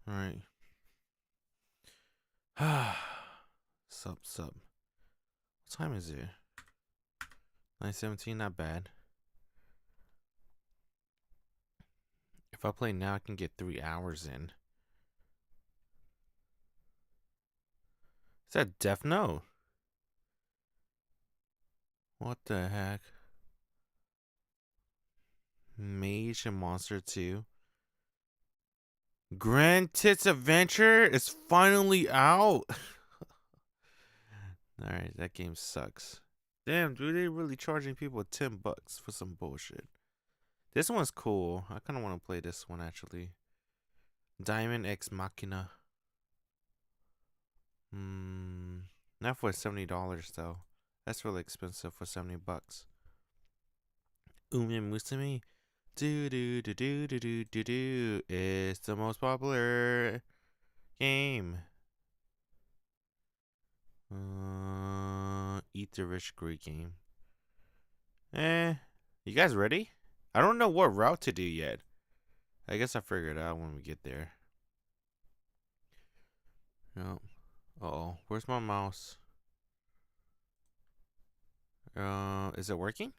All right. Sup. What time is it? 9:17. Not bad. If I play now, I can get 3 hours in. Is that Death Note? What the heck? Mage and Monster 2. Grand Tits Adventure is finally out. Alright, that game sucks. Damn, dude, they really charging people $10 for some bullshit. This one's cool. I kind of want to play this one actually. Diamond X Machina. Not for $70 though. That's really expensive for $70. Musume. Do. It's the most popular game. Eat the Rich Great game. You guys ready? I don't know what route to do yet. I guess I figured it out when we get there. Yep. Uh-oh. Where's my mouse? Is it working?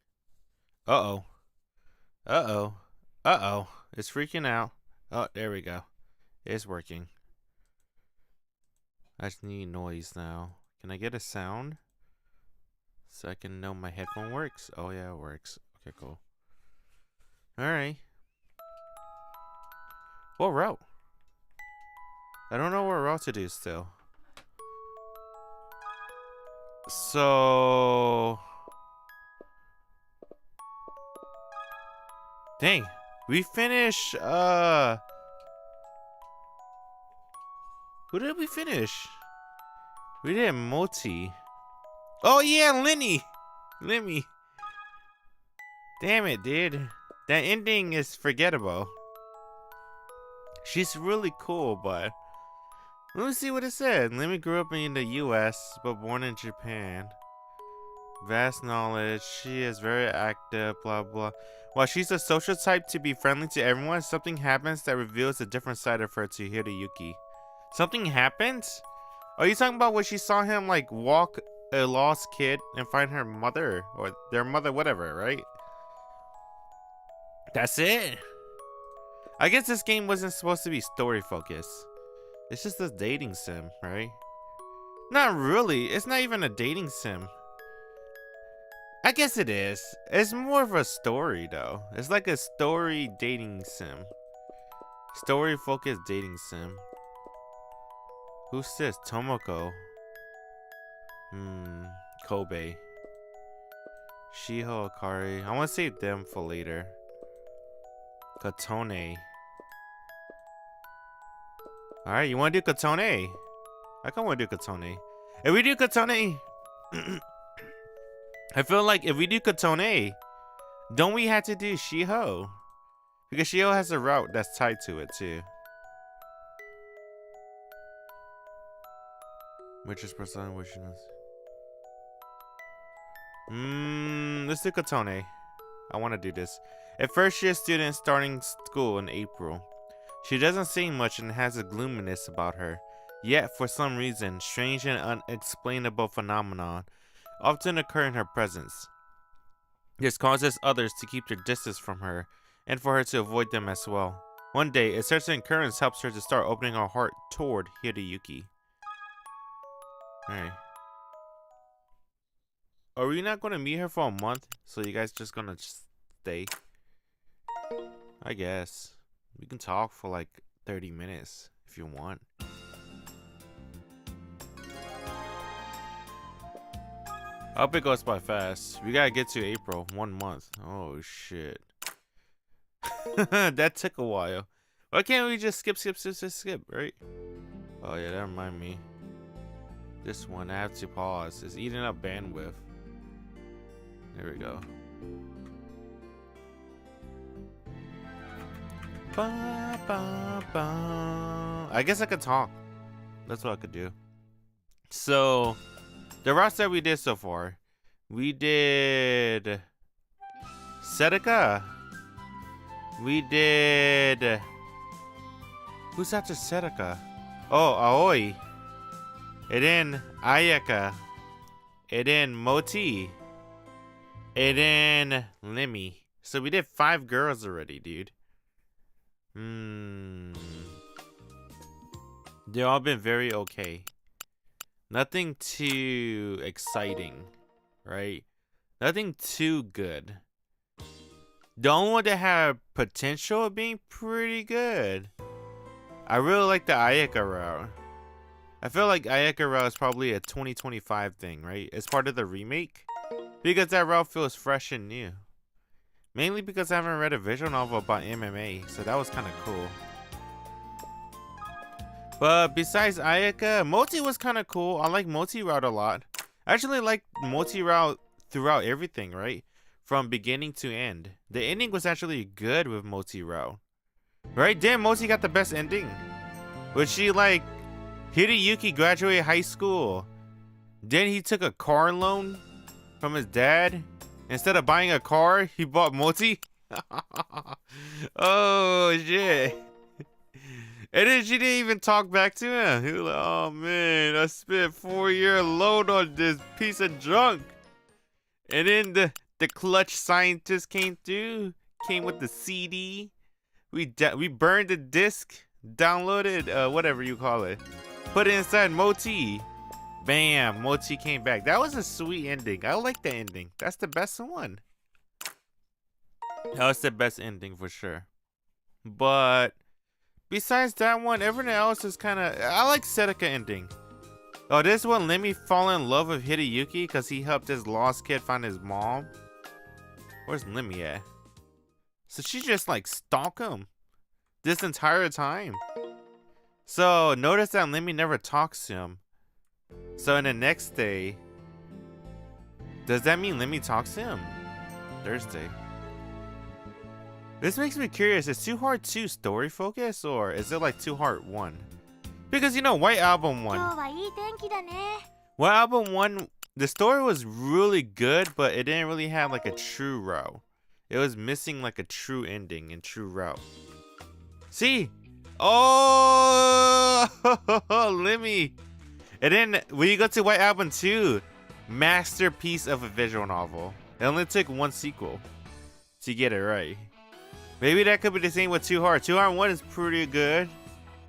Uh-oh. It's freaking out. Oh, there we go. It's working. I just need noise now. Can I get a sound? So I can know my headphone works? Oh, yeah, it works. Okay, cool. Alright. What route? I don't know what route to do still. So... Dang. We finished, who did we finish? We did Moti. Oh, yeah, Lemmy. Damn it, dude. That ending is forgettable. She's really cool, but... Let me see what it said. Lemmy grew up in the US, but born in Japan. Vast knowledge. She is very active, blah, blah. While she's a social type to be friendly to everyone, something happens that reveals a different side of her to Hideyuki. Something happens? Are you talking about when she saw him, like, walk a lost kid and find her mother? Or their mother, whatever, right? That's it? I guess this game wasn't supposed to be story focused. It's just a dating sim, right? Not really. It's not even a dating sim. I guess it is. It's more of a story, though. It's like a story dating sim. Story focused dating sim. Who's this? Tomoko. Kobe. Shiho Akari. I want to save them for later. Katone. Alright, you want to do Katone? I kind of want to do Katone. If we do Katone... I feel like if we do Katone, don't we have to do Shiho? Because Shiho has a route that's tied to it too. Which is person wishing us. Let's do Katone. I want to do this. A first year student starting school in April. She doesn't seem much and has a gloominess about her. Yet, for some reason, strange and unexplainable phenomenon often occur in her presence. This causes others to keep their distance from her, and for her to avoid them as well. One day, a certain occurrence helps her to start opening her heart toward Hideyuki. Alright. Are we not going to meet her for a month? So you guys just gonna stay? I guess. We can talk for like 30 minutes if you want. I hope it goes by fast. We gotta get to April. 1 month. Oh shit. That took a while. Why can't we just skip, right? Oh yeah, that reminds me. This one, I have to pause. It's eating up bandwidth. There we go. Ba, ba, ba. I guess I could talk. That's what I could do. So, the routes that we did so far. We did Sedeca. We did Who's after Serika? Oh, Aoi. And then Ayaka. And then Moti. And then Lemmy. So we did 5 girls already, dude. They've all been very okay. Nothing too exciting, right? Nothing too good. The only one that had potential of being pretty good. I really like the Ayaka route. I feel like Ayaka route is probably a 2025 thing, right? It's part of the remake. Because that route feels fresh and new. Mainly because I haven't read a visual novel about MMA, so that was kind of cool. But besides Ayaka, Moti was kind of cool. I like Moti route a lot. I actually like Moti route throughout everything, right? From beginning to end. The ending was actually good with Moti route. Right? Damn, Moti got the best ending. When she like, Hideyuki graduated high school. Then he took a car loan from his dad. Instead of buying a car, he bought Moti. Oh, shit. And then she didn't even talk back to him. He was like, oh, man, I spent 4-year loan on this piece of junk. And then the clutch scientist came through. Came with the CD. We burned the disc. Downloaded, whatever you call it. Put it inside Moti. Bam, Moti came back. That was a sweet ending. I like the ending. That's the best one. That was the best ending for sure. But besides that one, everything else is kind of... I like Serika ending. Oh, this one, Lemmy fall in love with Hideyuki because he helped his lost kid find his mom. Where's Lemmy at? So she just like stalk him this entire time. So notice that Lemmy never talks to him. So in the next day, does that mean Lemmy talks to him? Thursday. This makes me curious, is 2 Heart 2 story focus or is it like 2 Heart 1? Because you know, White Album 1. White Album 1, the story was really good, but it didn't really have like a true route. It was missing like a true ending and true route. See? Oh, Lemmy. And then when you go to White Album 2, masterpiece of a visual novel. It only took 1 sequel to get it right. Maybe that could be the same with 2 Heart. 2 Heart 1 is pretty good.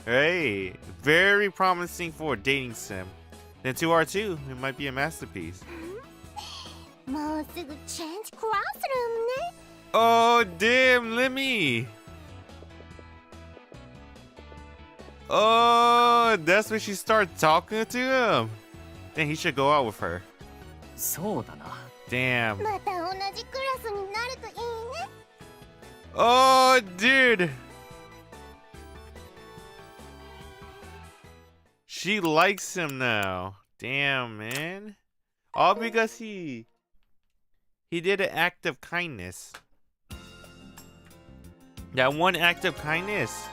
Hey, very promising for a dating sim. Then 2 Heart 2, it might be a masterpiece. Oh, damn, Lemmy. Oh, that's when she started talking to him. Then he should go out with her. Damn. Oh, dude. She likes him now. Damn, man. All because he did an act of kindness. That one act of kindness.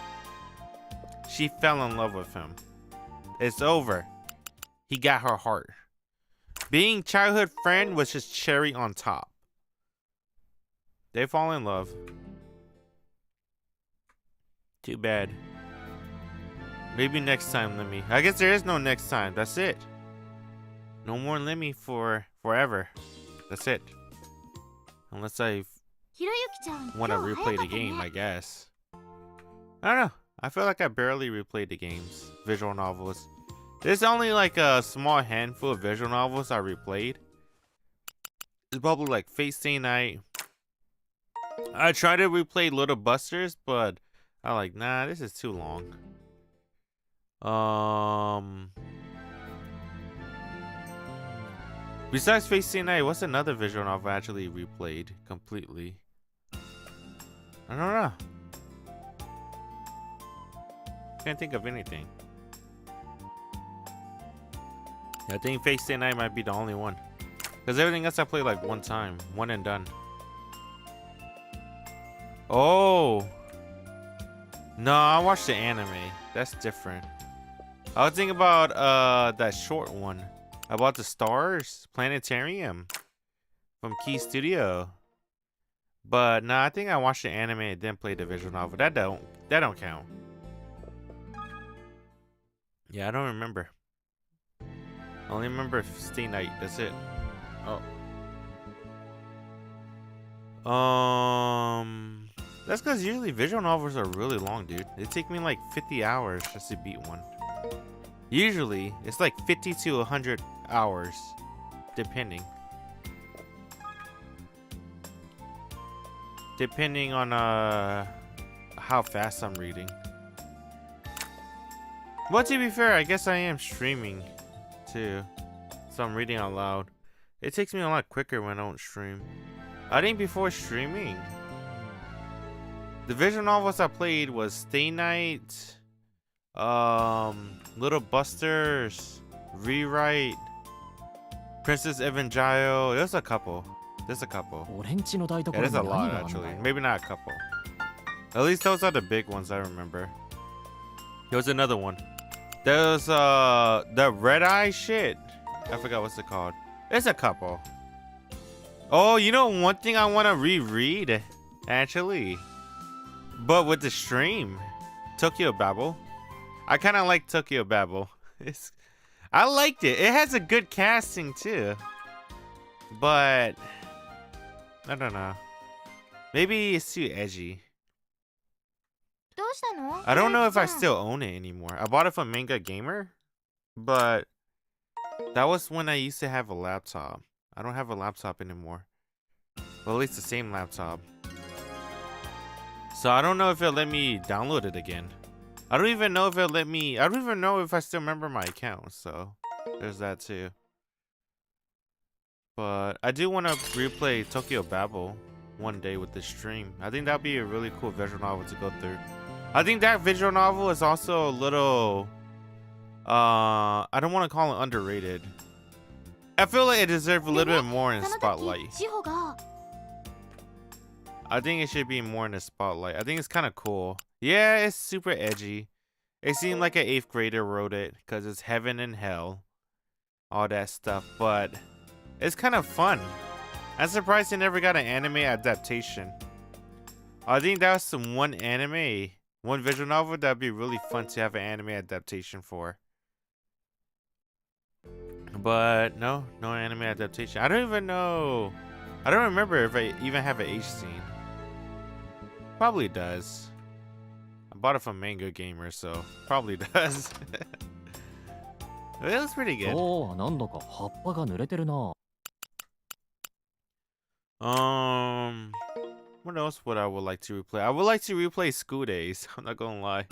She fell in love with him. It's over. He got her heart. Being childhood friend was just cherry on top. They fall in love. Too bad. Maybe next time, Lemmy. I guess there is no next time. That's it. No more Lemmy for forever. That's it. Unless I want to replay the game, I guess. I don't know. I feel like I barely replayed the games. Visual novels. There's only like a small handful of visual novels I replayed. It's probably like Fate Stay Night. I tried to replay Little Busters, but I'm like, nah, this is too long. Besides Fate Stay Night, what's another visual novel I actually replayed completely? I don't know. Can't think of anything. I think Fate Stay Night might be the only one. Because everything else I played like one time. One and done. Oh! No, I watched the anime. That's different. I was thinking about that short one. About the stars. Planetarium. From Key Studio. But no, I think I watched the anime and then played the visual novel. That don't count. Yeah, I don't remember. I only remember Stay Night. That's it. Oh. That's because usually visual novels are really long, dude. They take me like 50 hours just to beat one. Usually, it's like 50 to 100 hours, depending. Depending on how fast I'm reading. Well, to be fair, I guess I am streaming too, so I'm reading out loud. It takes me a lot quicker when I don't stream. I think before streaming, the visual novels I played was Stay Night, Little Busters, Rewrite, Princess Evangelion. There's a couple. There's a couple. Yeah, there's a lot actually. Maybe not a couple. At least those are the big ones I remember. There was another one. There's the Red Eye shit. I forgot what's it called. There's a couple. Oh, you know one thing I want to reread, actually. But with the stream, Tokyo Babel. I kind of like Tokyo Babel. I liked it. It has a good casting too. But I don't know. Maybe it's too edgy. I don't know if I still own it anymore. I bought it from Manga Gamer, but that was when I used to have a laptop. I don't have a laptop anymore. Well, at least the same laptop. So I don't know if it'll let me download it again. I don't even know if it'll let me. I don't even know if I still remember my account. So there's that too. But I do want to replay Tokyo Babel one day with the stream. I think that'd be a really cool visual novel to go through. I think that visual novel is also a little I don't want to call it underrated. I feel like it deserves a little bit more in the spotlight. I think it should be more in the spotlight. I think it's kind of cool. Yeah, it's super edgy. It seemed like an 8th grader wrote it because it's heaven and hell, all that stuff, but it's kind of fun. I'm surprised it never got an anime adaptation. I think that was some one visual novel that'd be really fun to have an anime adaptation for. But no anime adaptation. I don't even know. I don't remember if I even have an H scene. Probably does. I bought it from Manga Gamer, so probably does. It was pretty good. What else would I like to replay? I would like to replay School Days. I'm not gonna lie.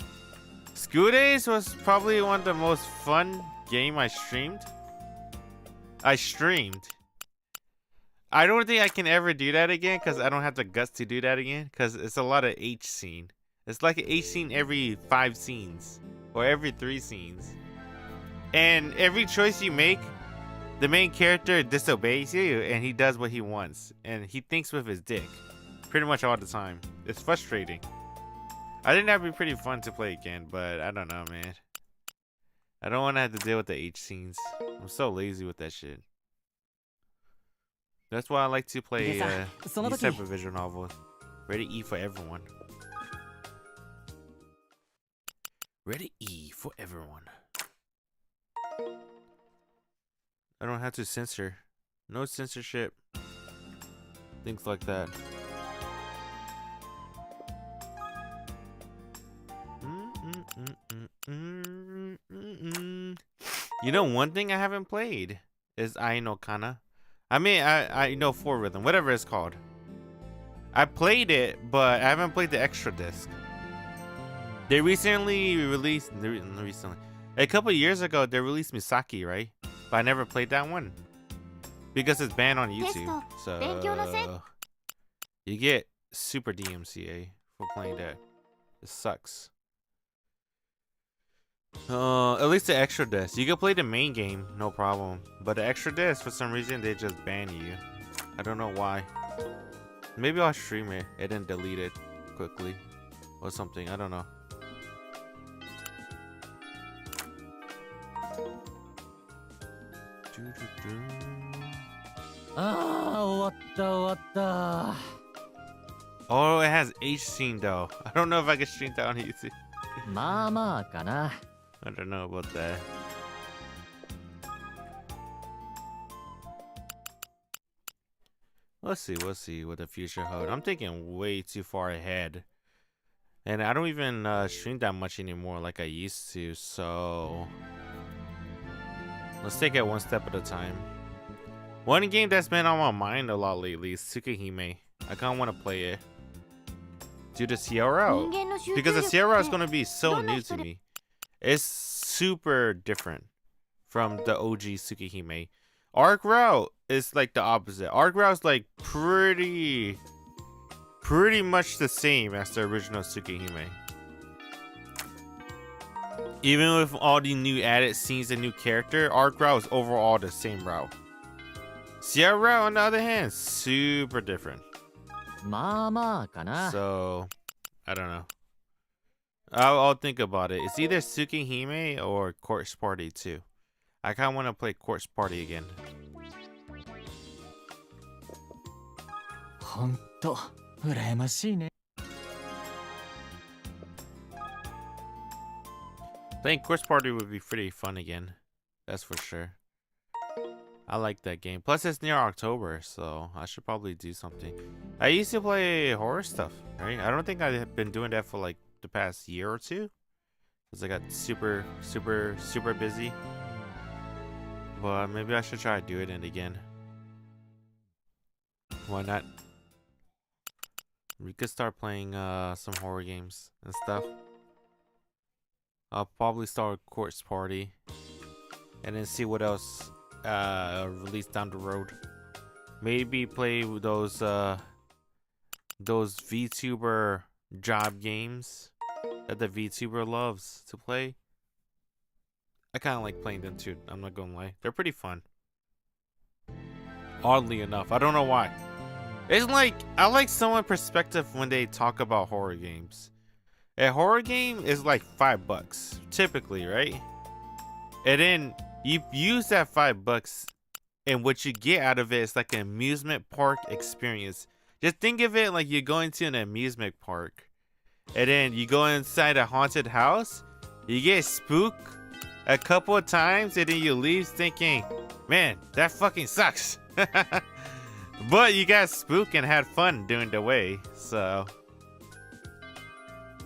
School Days was probably one of the most fun game I streamed. I don't think I can ever do that again because I don't have the guts to do that again because it's a lot of H scene. It's like an H scene every 5 scenes or every 3 scenes. And every choice you make, the main character disobeys you and he does what he wants. And he thinks with his dick pretty much all the time. It's frustrating. I think that'd be pretty fun to play again, but I don't know, man. I don't want to have to deal with the H scenes. I'm so lazy with that shit. That's why I like to play these type of visual novels. Ready E for everyone. Ready E for everyone. I don't have to censor. No censorship. Things like that. You know, one thing I haven't played is Ai no Kana. I mean, I know 4 Rhythm, whatever it's called. I played it, but I haven't played the extra disc. They recently released, a couple years ago, they released Misaki, right? But I never played that one because it's banned on YouTube. So you get super DMCA for playing that. It sucks. At least the extra disc. You can play the main game, no problem. But the extra disc, for some reason, they just ban you. I don't know why. Maybe I'll stream it and then delete it quickly or something. I don't know. Oh, it has H scene though. I don't know if I can stream that on YouTube. I don't know about that. We'll see what the future holds. I'm thinking way too far ahead. And I don't even stream that much anymore like I used to, so let's take it one step at a time. One game that's been on my mind a lot lately is Tsukihime. I kind of want to play it. Due to CRO. Because the CRO is going to be so new to me. It's super different from the OG Tsukihime. Arc Route is like the opposite. Arc Route is like pretty much the same as the original Tsukihime. Even with all the new added scenes and new character, Arc Route is overall the same route. Sierra Route, on the other hand, super different. So, I don't know. I'll think about it. It's either Tsukihime or Corpse Party 2. I kind of want to play Corpse Party again. I think Corpse Party would be pretty fun again. That's for sure. I like that game. Plus, it's near October, so I should probably do something. I used to play horror stuff, right? I don't think I've been doing that for like the past year or two. Because I got super busy. But maybe I should try to do it again. Why not? We could start playing some horror games and stuff. I'll probably start with Corpse Party. And then see what else released down the road. Maybe play those VTuber job games that the VTuber loves to play. I kind of like playing them too. I'm not gonna lie, they're pretty fun. Oddly enough, I don't know why. It's like I like someone's perspective when they talk about horror games. A horror game is like $5 typically, right? And then you use that $5 and what you get out of it is like an amusement park experience. Just think of it like you're going to an amusement park and then you go inside a haunted house, you get spooked a couple of times and then you leave thinking, man, that fucking sucks. But you got spooked and had fun doing the way, so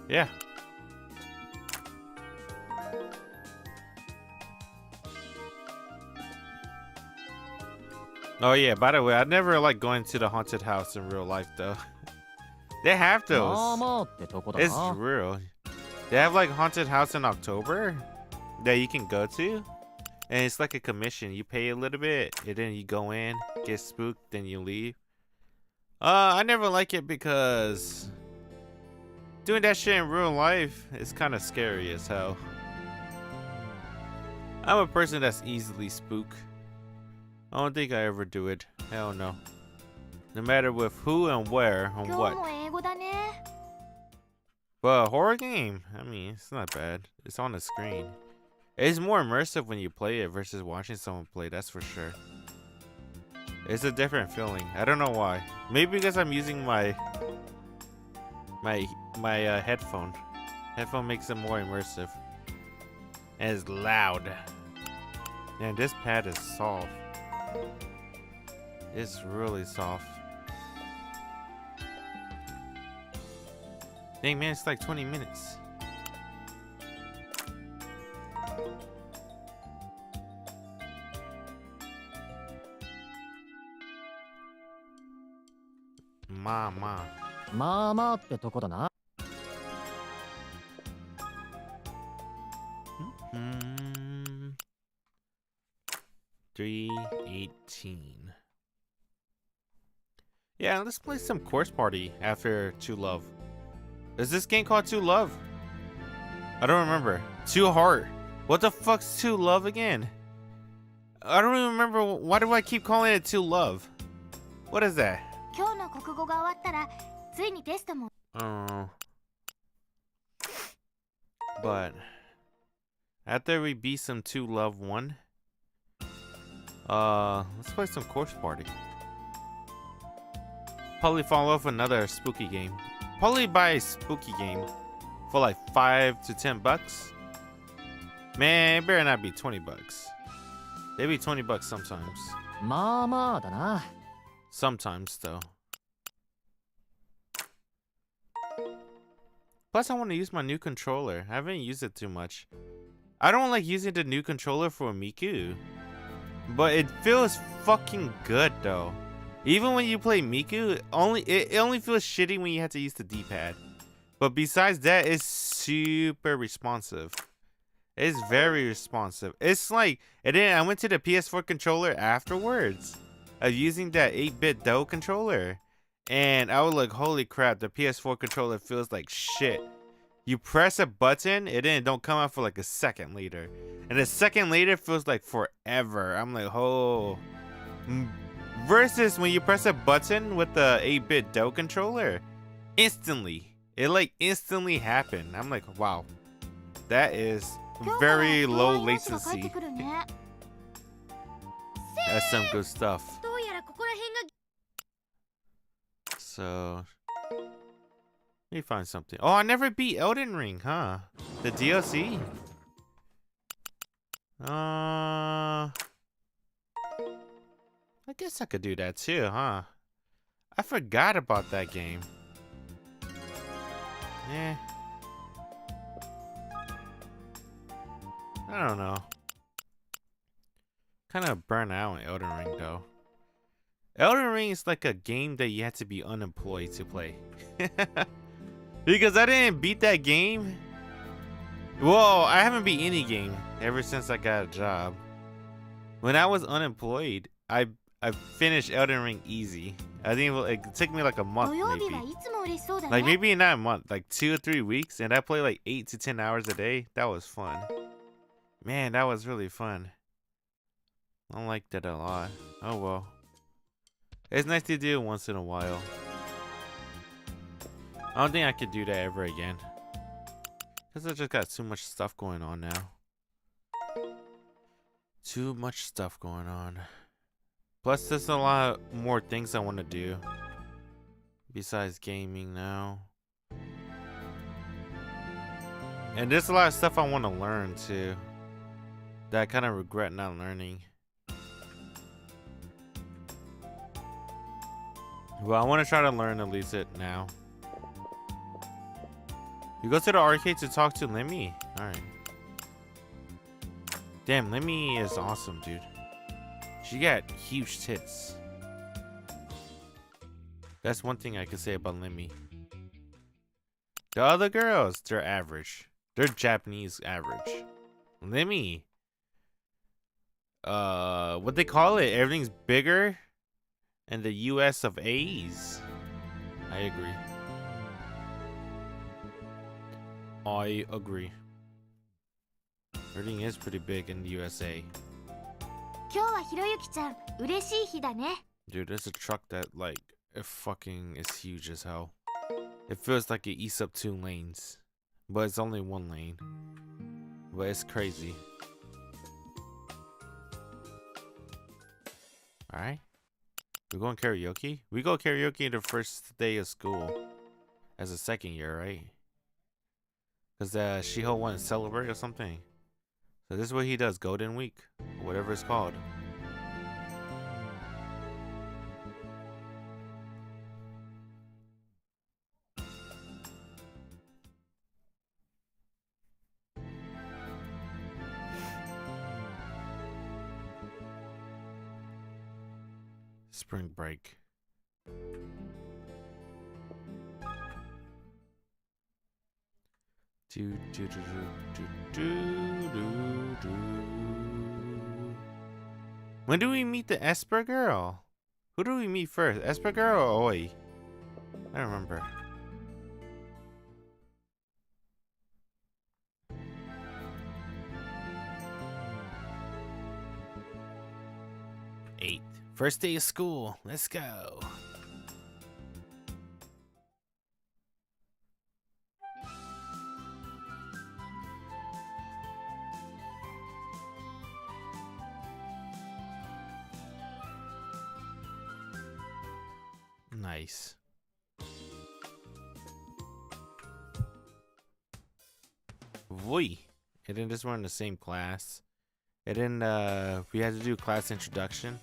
yeah. Oh yeah, by the way, I never like going to the haunted house in real life though. They have those. It's real. They have like haunted house in October that you can go to. And it's like a commission. You pay a little bit and then you go in, get spooked, then you leave. I never like it because doing that shit in real life is kind of scary as hell. I'm a person that's easily spooked. I don't think I ever do it. Hell no. No matter with who and where and what. But a horror game, I mean, it's not bad. It's on the screen. It's more immersive when you play it versus watching someone play, that's for sure. It's a different feeling. I don't know why. Maybe because I'm using my headphone. Headphone makes it more immersive. And it's loud. Man, this pad is soft. It's really soft. Dang man, it's like 20 minutes. Mama. ってとこだな。$3.18. Yeah, let's play some Corpse Party after Two Love. Is this game called Two Love? I don't remember. Two Heart. What the fuck's Two Love again? I don't even remember. Why do I keep calling it Two Love? What is that? Oh. But after we beat some Two Love 1, let's play some Corpse Party. Probably follow up another spooky game. Probably buy a spooky game for like $5 to $10. Man, it better not be 20 bucks. They be 20 bucks sometimes. まあまあだな。 Sometimes, though. Plus, I want to use my new controller. I haven't used it too much. I don't like using the new controller for Miku. But it feels fucking good, though. Even when you play Miku, it only feels shitty when you have to use the D-pad. But besides that, it's super responsive. It's very responsive. It's like, and then I went to the PS4 controller afterwards of using that 8-bit Do controller. And I was like, holy crap, the PS4 controller feels like shit. You press a button, and then it don't come out for like a second later. And a second later feels like forever. I'm like, oh. Versus when you press a button with the 8-bit Do controller, instantly. It like instantly happened. I'm like, wow. That is very low latency. That's some good stuff. So, let me find something. Oh, I never beat Elden Ring, huh? The DLC? I guess I could do that too, huh? I forgot about that game. Eh. I don't know. Kind of burnt out in Elden Ring though. Elden Ring is like a game that you have to be unemployed to play. Because I didn't beat that game. Well, I haven't beat any game ever since I got a job. When I was unemployed, I finished Elden Ring easy. I think it took me like a month maybe. Like maybe not a month, like 2 or 3 weeks, and I played like 8 to 10 hours a day. That was fun. Man, that was really fun. I liked it a lot. Oh well. It's nice to do it once in a while. I don't think I could do that ever again. Because I just got too much stuff going on now. Too much stuff going on. Plus, there's a lot more things I want to do. Besides gaming now. And there's a lot of stuff I want to learn too. That I kind of regret not learning. Well, I want to try to learn at least it now. You go to the arcade to talk to Lemmy? Alright. Damn, Lemmy is awesome, dude. She got huge tits. That's one thing I can say about Lemmy. The other girls, they're average. They're Japanese average. Lemmy. What they call it? Everything's bigger. And the US of A's. I agree. I agree. Everything is pretty big in the USA. Dude, there's a truck that like it fucking is huge as hell. It feels like it eats up 2 lanes. But it's only 1 lane. But it's crazy. Alright. We're going karaoke? We go karaoke the first day of school. As a second year, right? Because Shiho wanted to celebrate or something. So this is what he does, Golden Week. Or whatever it's called. Spring break. When do we meet the Esper girl? Who do we meet first? Esper girl or Oi? I don't remember. First day of school. Let's go. Nice. Vui. And then just we're in the same class. And then we had to do class introduction.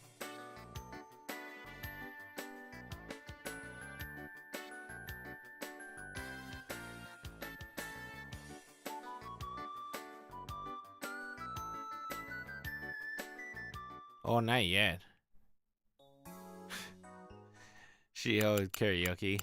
Oh, not yet. She owed karaoke.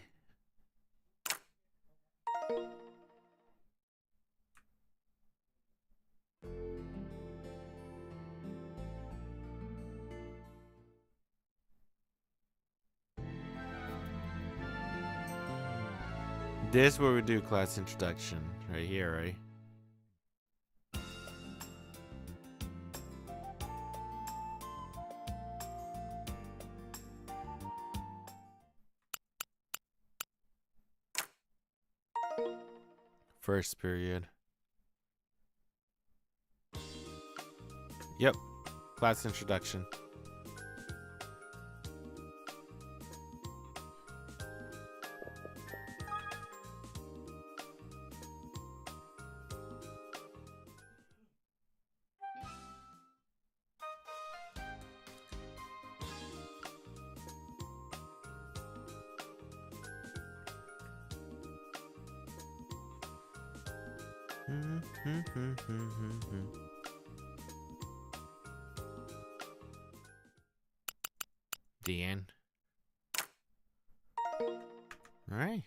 This is where we do class introduction. Right here, right? First period. Yep. Class introduction. The end. All right.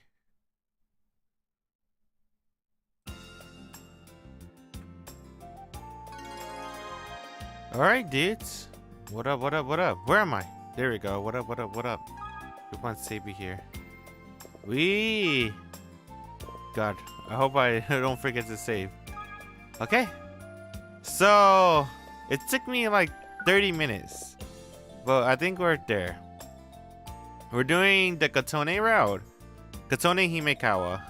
All right, dudes. What up? What up? What up? Where am I? There we go. What up? What up? What up? Group on Sabi here. We. God, I hope I don't forget to save. Okay. So it took me like 30 minutes, but I think we're there. We're doing the Katone route. Katone Himekawa.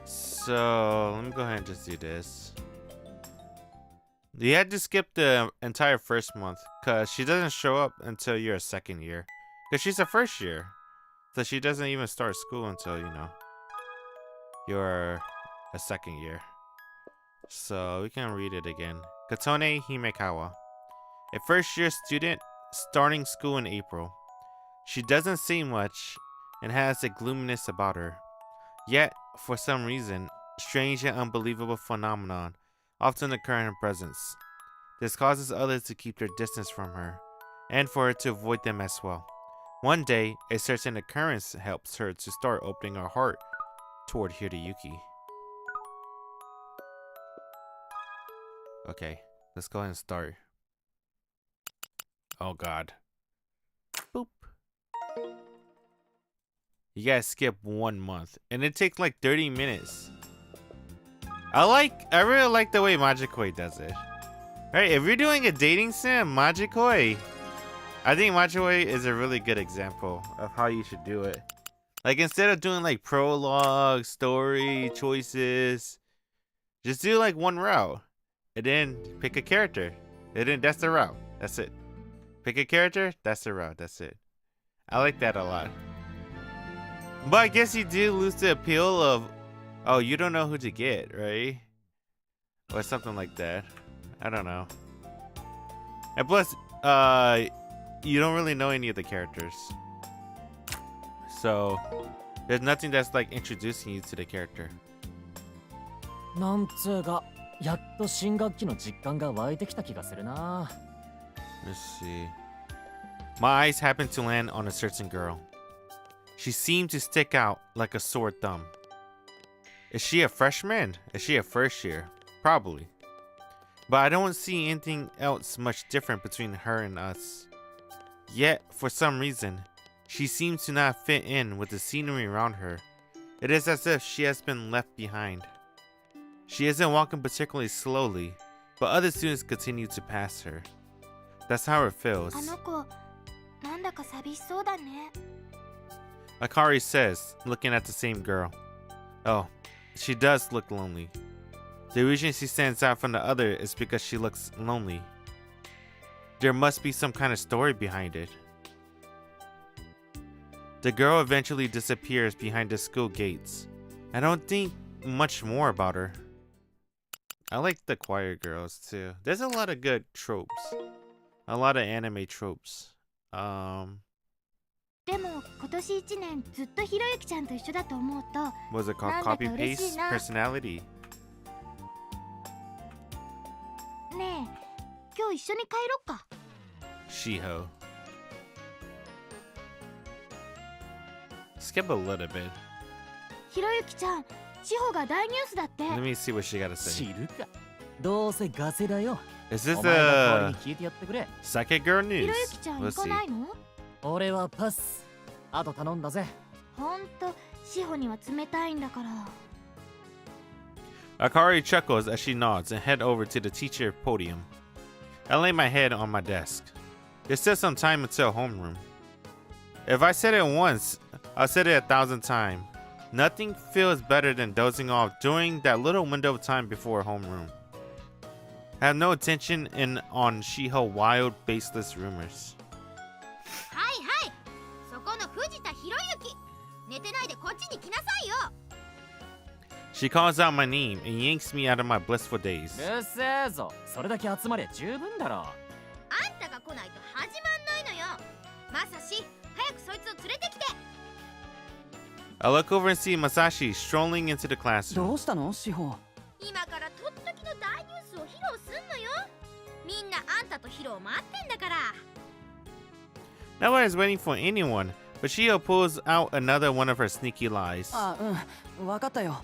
So let me go ahead and just do this. You had to skip the entire first month because she doesn't show up until you're a second year. Because she's a first year. So she doesn't even start school until, you know, you're a second year. So we can read it again. Katone Himekawa. A first year student starting school in April. She doesn't say much and has a gloominess about her. Yet, for some reason, strange and unbelievable phenomenon often occur in her presence. This causes others to keep their distance from her, and for her to avoid them as well. One day, a certain occurrence helps her to start opening her heart toward Hiroyuki. Okay, let's go ahead and start. Oh god. Boop. You gotta skip 1 month, and it takes like 30 minutes. I really like the way Majikoi does it. Alright, if you're doing a dating sim, Majikoi, I think Majikoi is a really good example of how you should do it. Like, instead of doing like prologue, story, choices, just do like one route, and then pick a character, and then that's the route. That's it. Pick a character, that's the route. That's it. I like that a lot. But I guess you do lose the appeal of, oh, you don't know who to get, right? Or something like that. I don't know. And plus, you don't really know any of the characters. So, there's nothing that's like introducing you to the character. なんつうか、やっと新学期の実感が湧いてきた気がするな。Let's see. My eyes happened to land on a certain girl. She seemed to stick out like a sore thumb. Is she a freshman? Is she a first year? Probably. But I don't see anything else much different between her and us. Yet, for some reason, she seems to not fit in with the scenery around her. It is as if she has been left behind. She isn't walking particularly slowly, but other students continue to pass her. That's how it feels. あの子、なんだか寂しそうだね。 Akari says, looking at the same girl. Oh, she does look lonely. The reason she stands out from the other is because she looks lonely. There must be some kind of story behind it. The girl eventually disappears behind the school gates. I don't think much more about her. I like the choir girls too. There's a lot of good tropes. A lot of anime tropes. でも今年1年ずっとひろゆきちゃんと一緒だと思うと Was it called なんだか copy 嬉しい paste な。 personality? ねえ今日一緒に帰ろっか。 Shiho. Skip a little bit. ひろゆきちゃん志保が大ニュースだって。 Let me see what she gotta say. 知るか。どうせガセだよ。 Is this お前が代わり a に聞いてやってくれ。 psychic girl ひ news? ろゆきちゃん行 Let's か see. ないの？俺はパス。あと頼んだぜ。ほんと志保には冷たいんだから。 Akari chuckles as she nods and head over to the teacher podium. I lay my head on my desk. There's still some time until homeroom. If I said it once, I'll say it 1,000 times. Nothing feels better than dozing off during that little window of time before homeroom. I have no attention on Shiho wild, baseless rumors. はいはい、そこの藤田博之、寝てないでこっちに来なさいよ。 She calls out my name and yanks me out of my blissful days. うっせえぞ。それだけ集まりゃ十分だろ。あんたが来ないと始まんないのよ。まさし、早くそいつを連れてきて。 I look over and see Masashi strolling into the ど classroom. うしたの志保。今からとってきの大ニュースを披露すんのよ。みんなあんたと披露待ってんだから。 Nobody's waiting for anyone, but Shiho pulls out another one of her sneaky lies. あ、うん、分かったよ。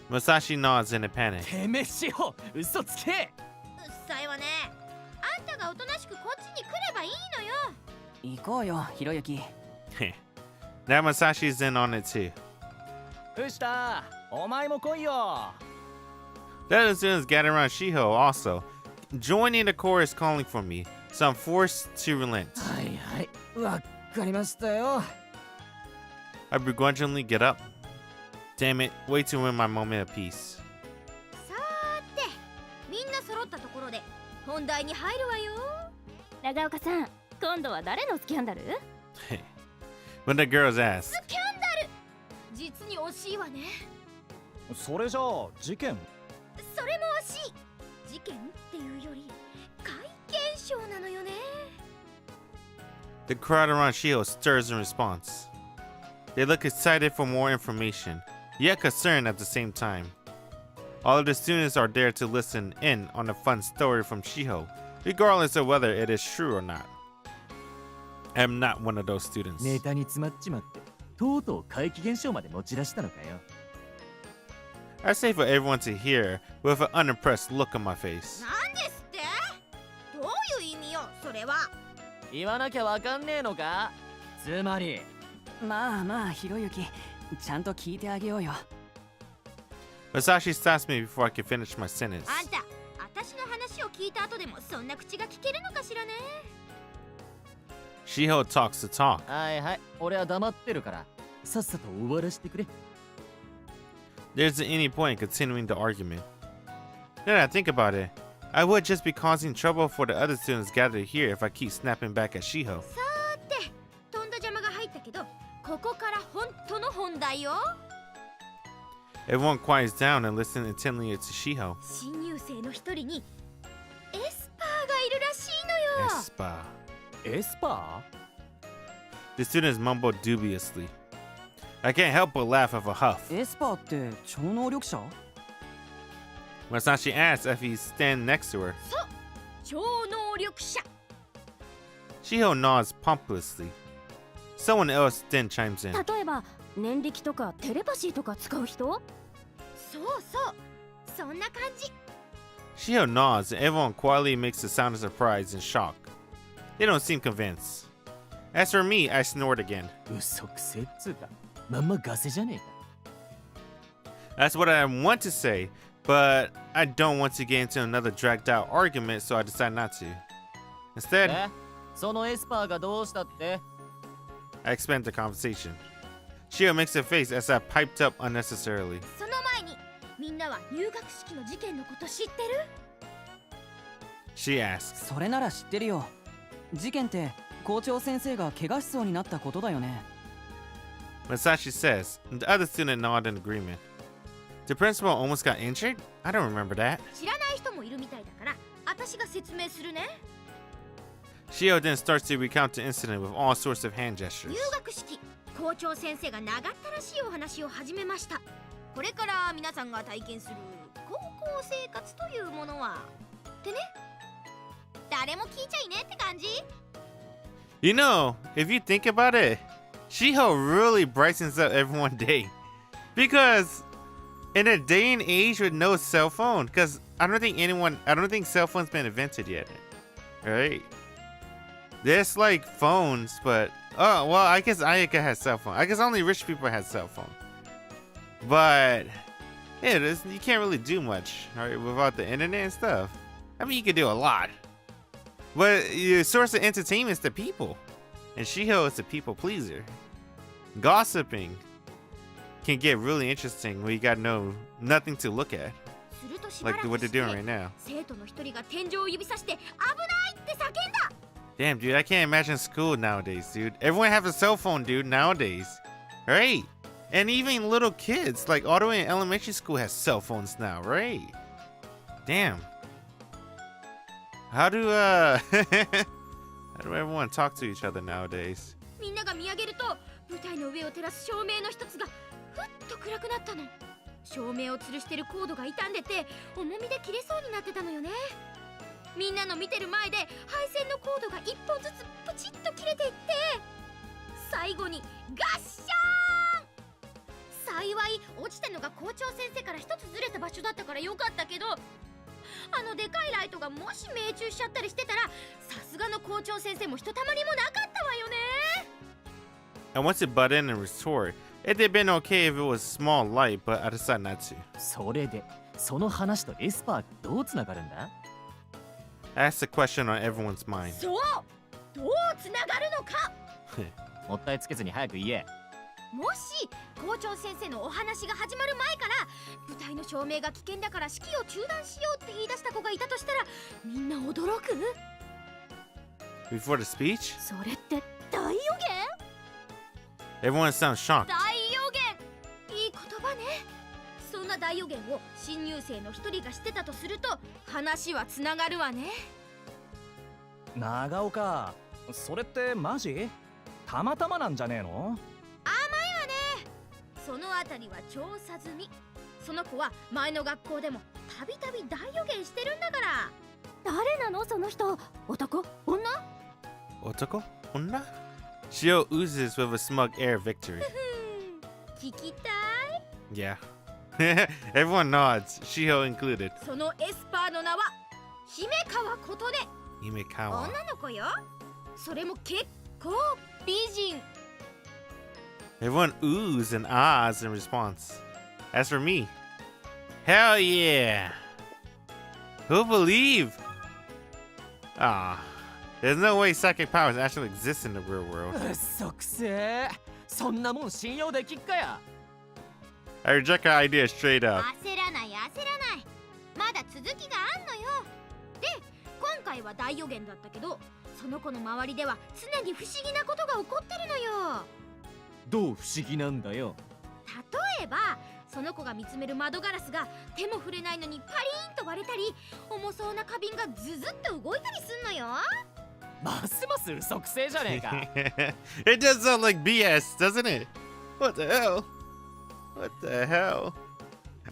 Masashi nods in a panic. てめえ志保、嘘つけ。うっさいわね。あんたがおとなしくこっちに来ればいいのよ。行こうよ、ひろゆき。 Now Masashi's in on it too. 藤田、お前も来いよ。 The other students gather around Shiho also, joining the chorus calling for me, so I'm forced to relent. はいはい、わかりましたよ。 I begrudgingly get up. Damn it, wait to win my moment of peace. さーて、みんな揃ったところで本題に入るわよ。長岡さん今度は誰のスキャンダル？ When the girls ask, スキャンダル。実に惜しいわね。それじゃあ事件。それも惜しい。事件っていうより怪現象なのよね。 the crowd around Shiho stirs in response. They look excited for more information, yet concerned at the same time. All of the students are there to listen in on a fun story from Shiho, regardless of whether it is true or not. I am not one of those students. ネタに詰まっちまって、とうとう怪奇現象まで持ち出したのかよ。I say for everyone to hear with an unimpressed look on my face. なんですって？どういう意味よ、それは。言わなきゃわかんねえのか。つまり。まあまあ、ひろゆき、ちゃんと聞いてあげようよ。 Masashi stops me before I can finish my sentence. あんた、私の話を聞いた後でもそんな口が聞けるのかしらね。 Shiho talks to talk. はいはい、俺は黙ってるから、さっさと終わらせてくれ。There isn't any point in continuing the argument. Now that I think about it, I would just be causing trouble for the other students gathered here if I keep snapping back at Shiho. さーて、とんだ邪魔が入ったけど、ここから本当の本題よ。 Everyone quiets down and listens intently to Shiho. 新入生の一人にエスパーがいるらしいのよ。 Espa. エスパ The students mumble dubiously. I can't help but laugh of a huff. エスパーって超能力者？ Masashi asks if he's standing next to her. 超能力者。 Shiho nods pompously. Someone else then chimes in. 例えば念力とかテレパシーとか使う人？そうそう、そんな感じ。 Shiho nods and everyone quietly makes a sound of surprise and shock. They don't seem convinced. As for me, I snort again. 嘘くせっつうか、まんまガセじゃねえか。 That's what I want to say, but I don't want to get into another dragged out argument, so I decide not to. Instead, え、そのエスパーがどうしたって？ I expand the conversation. Shiho makes a face as I piped up unnecessarily. その前に、みんなは入学式の事件のこと知ってる？ She asks. それなら知ってるよ。事件って校長先生が怪我しそうになったことだよね。 Masashi says, and the other student nod in agreement. The principal almost got injured? I don't remember that. 知らない人もいるみたいだから私が説明するね。 Shio then starts to recount the incident with all sorts of hand gestures. 入学式、校長先生が長ったらしいお話を始めました。これから皆さんが体験する高校生活というものはってね、誰も聞いちゃいねって感じ。 You know, if you think about it, Shiho really brightens up everyone's day. Because in a day and age with no cell phone, because I don't think cell phones been invented yet. Right? There's like phones, but oh well, I guess Ayaka has cell phone. I guess only rich people have cell phone. But yeah, you can't really do much, right, without the internet and stuff. I mean, you can do a lot, but your source of entertainment is the people, and Shiho is a people pleaser. Gossiping can get really interesting when you got nothing to look at, するとしばら like く what they're して doing right now. 生徒の一人が天井を指さして危ないって叫んだ。 Damn, dude, I can't imagine school nowadays, dude. Everyone have a cell phone, dude, nowadays. Right? And even little kids, like all the way in elementary school has cell phones now, right? Damn. How do how do everyone talk to each other nowadays? みんなが見上げると舞台の上を照らす照明の一つがふっと暗くなったの。照明を吊るしてるコードが傷んでて重みで切れそうになってたのよね。みんなの見てる前で配線のコードが一本ずつプチッと切れていって最後にガッシャーン。幸い落ちたのが校長先生から一つずれた場所だったからよかったけど、あのでかいライトがもし命中しちゃったりしてたらさすがの校長先生もひとたまりもなかったわよね。 And once it butt in and restored, it'd have been okay if it was small light, but I decided not to. それでその話とエスパーどうつながるんだ？ That's the question on everyone's mind. そう、どうつながるのか。もったいつけずに早く言え。もし校長先生のお話が始まる前から舞台の照明が危険だから式を中断しようって言い出した子がいたとしたらみんな驚く？ Before the speech, それって大予言？ everyone sounds shocked. 大予言、いい言葉ね。そんな大予言を新入生の一人が知ってたとすると話はつながるわね。長岡、それってマジ？たまたまなんじゃねえの？そのあたりは調査済み。その子は前の学校でもたびたび大予言してるんだから。誰なのその人？男？女？ Otoko? Onna? Shio oozes with a smug air of victory. 聞きたい。 Yeah. Everyone nods, Shiho included. そのエスパーの名は姫川琴音。 Himekawa. 女の子よ。それも結構美人。 Everyone oohs and ahs in response. As for me, hell yeah! Who believe? Ah, there's no way psychic powers actually exist in the real world. うっそくせえ。そんなもん信用できっかや。 I reject her idea straight up. 焦らない焦らない。まだ続きがあんのよ。で、今回は大予言だったけど、その子の周りでは常に不思議なことが起こってるのよ。どう不思議なんだよ。例えばその子が見つめる窓ガラスが手も触れないのにパリーンと割れたり、重そうな花瓶がズズッと動いたりすんのよ。ますます嘘くせえじゃねえか。It does sound like BS, doesn't it? What the hell? What the hell?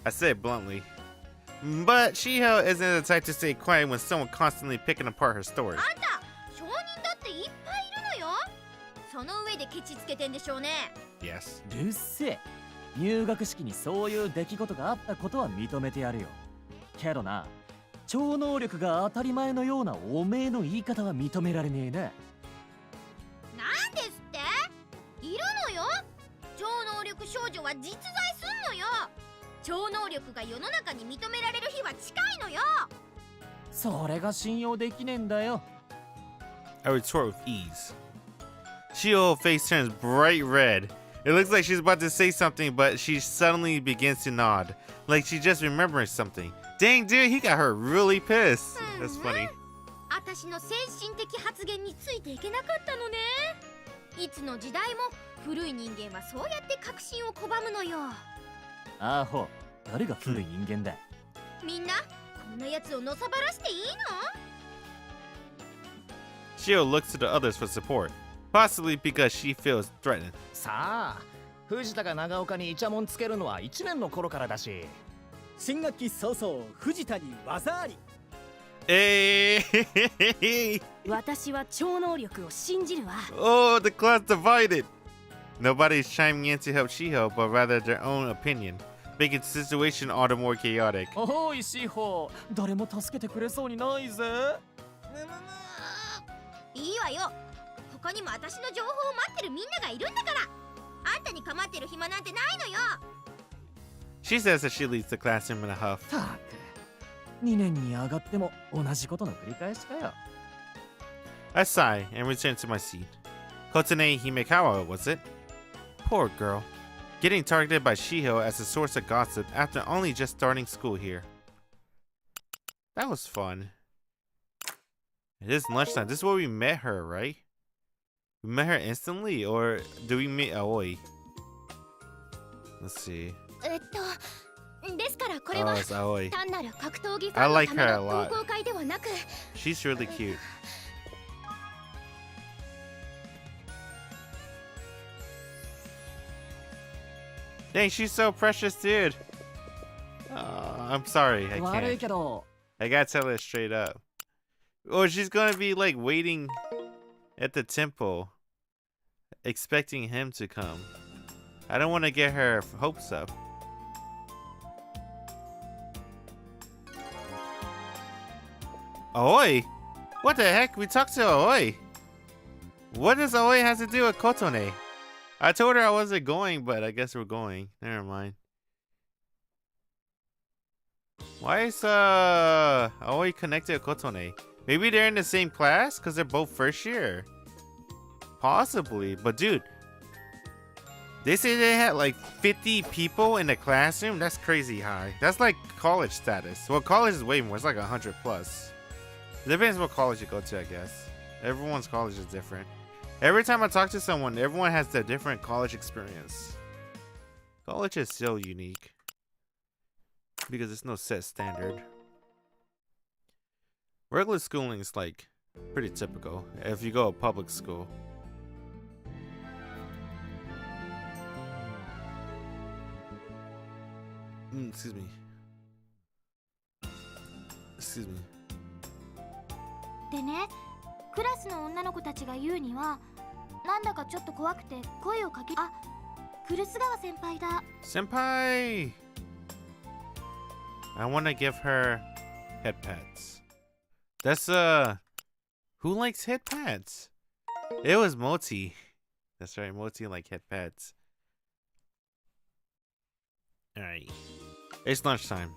I said bluntly. But Shiho isn't the type to stay quiet when someone constantly picking apart her story. あんた証人だっていっぱいいるのよ。その上でケチつけてんでしょうね。 Yes. うるせえ。入学式にそういう出来事があったことは認めてやるよ。けどな、超能力が当たり前のようなおめえの言い方は認められねえな。なんですっているのよ。超能力少女は実在すんのよ。超能力が世の中に認められる日は近いのよ。それが信用できねえんだよ。 I retort with ease. Shio's face turns bright red. It looks like she's about to say something, but she suddenly begins to nod, like she just remembering something. Dang, dude, he got her really pissed. That's funny. 私の先進的発言についていけなかったのね。いつの時代も古い人間はそうやって革新を拒むのよ。アホ、誰が古い人間だ。みんなこんなやつをのさばらしていいの？ Shio looks to the others for support, possibly because she feels threatened. さあ藤田が長岡にイチャモンつけるのは1年の頃からだし。新学期早々藤田に技あり。 Hey! 私は超能力を信じるわ。 Oh, the class divided. Nobody's chiming in to help Shiho, but rather their own opinion, making the situation all the more chaotic. おいシーホー、誰も助けてくれそうにないぜ。いいわよ。他にも私の情報を待ってるみんながいるんだから。あんたに構ってる暇なんてないのよ。 She says that she leaves the classroom in a huff. たく、2年に上がっても同じことの繰り返しかよ。I sigh and return to my seat. Kotone Himekawa, was it? Poor girl. Getting targeted by Shiho as a source of gossip after only just starting school here. That was fun. It is lunchtime. This is where we met her, right? We met her instantly, or do we meet Aoi? Let's see. ですからこれ Oh, は it's Aoi. 単なる格闘技フ I ァンの like ため her a の lot. 同好会ではなく、 She's really cute. Dang, she's so precious, dude. I'm sorry, I 悪い can't. けど、 I gotta tell her straight up. Or she's gonna be like waiting at the temple, expecting him to come. I don't want to get her hopes up. Aoi? What the heck? We talked to Aoi. What does Aoi have to do with Kotone? I told her I wasn't going, but I guess we're going. Never mind. Why is Aoi connected to Kotone? Maybe they're in the same class because they're both first year. Possibly, but dude, they say they had like 50 people in the classroom. That's crazy high. That's like college status. Well, college is way more. It's like 100 plus. It depends what college you go to, I guess. Everyone's college is different. Every time I talk to someone, everyone has their different college experience. College is so unique because it's no set standard. Regular schooling is like pretty typical if you go to public school. Excuse me. Excuse me. でね、クラスの女の子たちが言うには、なんだかちょっと怖くて声をかけ、あ、来栖川先輩だ。 Senpai! I want to give her head pats. That's who likes head pats? It was Moti. That's right, Moti liked head pats. Alright. It's lunchtime.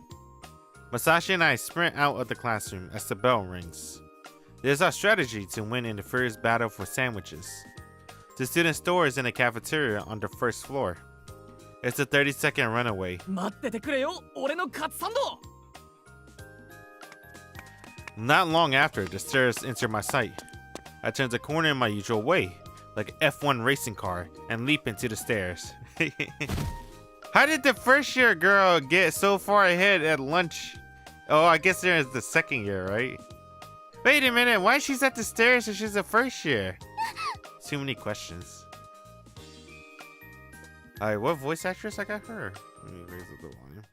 Masashi and I sprint out of the classroom as the bell rings. There's our strategy to win in the first battle for sandwiches. The student store is in the cafeteria on the first floor. It's a 30-second runaway. 待っててくれよ、俺のカツサンド。 Not long after, the stairs enter my sight. I turn the corner in my usual way, like an F1 racing car, and leap into the stairs. How did the first year girl get so far ahead at lunch? Oh, I guess there's the second year, right? Wait a minute, why she's at the stairs if she's the first year? Too many questions. Alright, what voice actress I got her? Let me raise up the volume.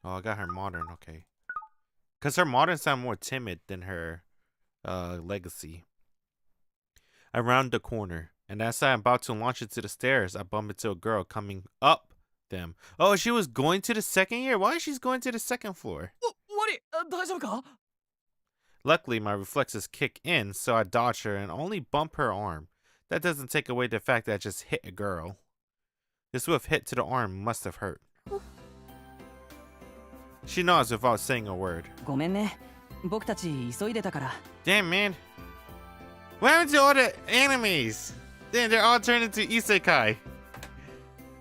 Oh, I got her modern, okay. Because her modern sound more timid than her legacy. I round the corner, and as I'm about to launch into the stairs, I bump into a girl coming up them. Oh, she was going to the second year? Why is she going to the second floor? 大丈夫か？ Luckily, my reflexes kick in, so I dodge her and only bump her arm. That doesn't take away the fact that I just hit a girl. The swift hit to the arm must have hurt. She nods without saying a word. ごめんね。僕たち急いでたから。 Damn, man. What happened to all the animes? Then they're all turned into isekai.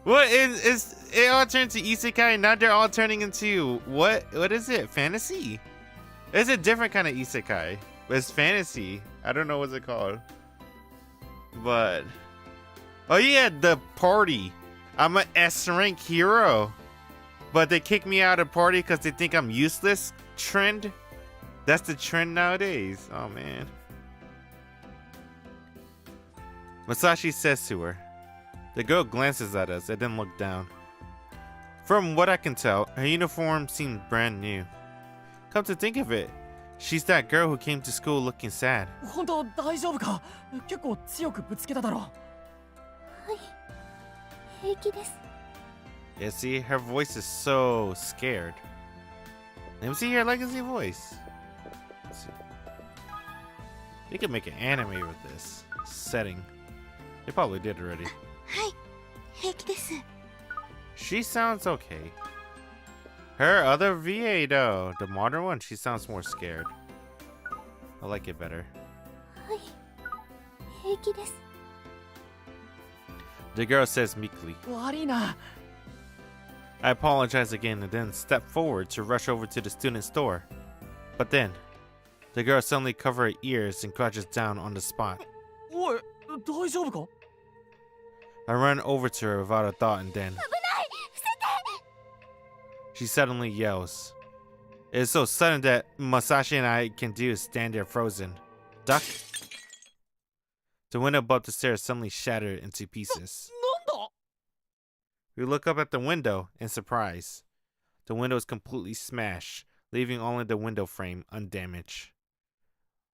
What is it all turned to isekai? Now they're all turning into what is it? Fantasy? It's a different kind of isekai. It's fantasy. I don't know what's it called. But oh yeah, the party. I'm an S rank hero. But they kick me out of party because they think I'm useless. Trend. That's the trend nowadays. Oh man. Masashi says to her. The girl glances at us and then looks down. From what I can tell, her uniform seems brand new. Come to think of it, she's that girl who came to school looking sad. 本当大丈夫か？結構強くぶつけただろ。平気です。 Yeah, see, her voice is so scared. Let me see her legacy voice. Let's see. They could make an anime with this setting. They probably did already. はい、平気です。 She sounds okay. Her other VA though, the modern one, she sounds more scared. I like it better. はい、平気です。 The girl says meekly. 悪いな。 I apologize again and then step forward to rush over to the student store. But then, the girl suddenly covers her ears and crouches down on the spot. おい、大丈夫か？ I run over to her without a thought and then she suddenly yells. It is so sudden that Masashi and I can do is stand there frozen. Duck! The window above the stairs suddenly shattered into pieces. なんだ？ We look up at the window in surprise. The window is completely smashed, leaving only the window frame undamaged.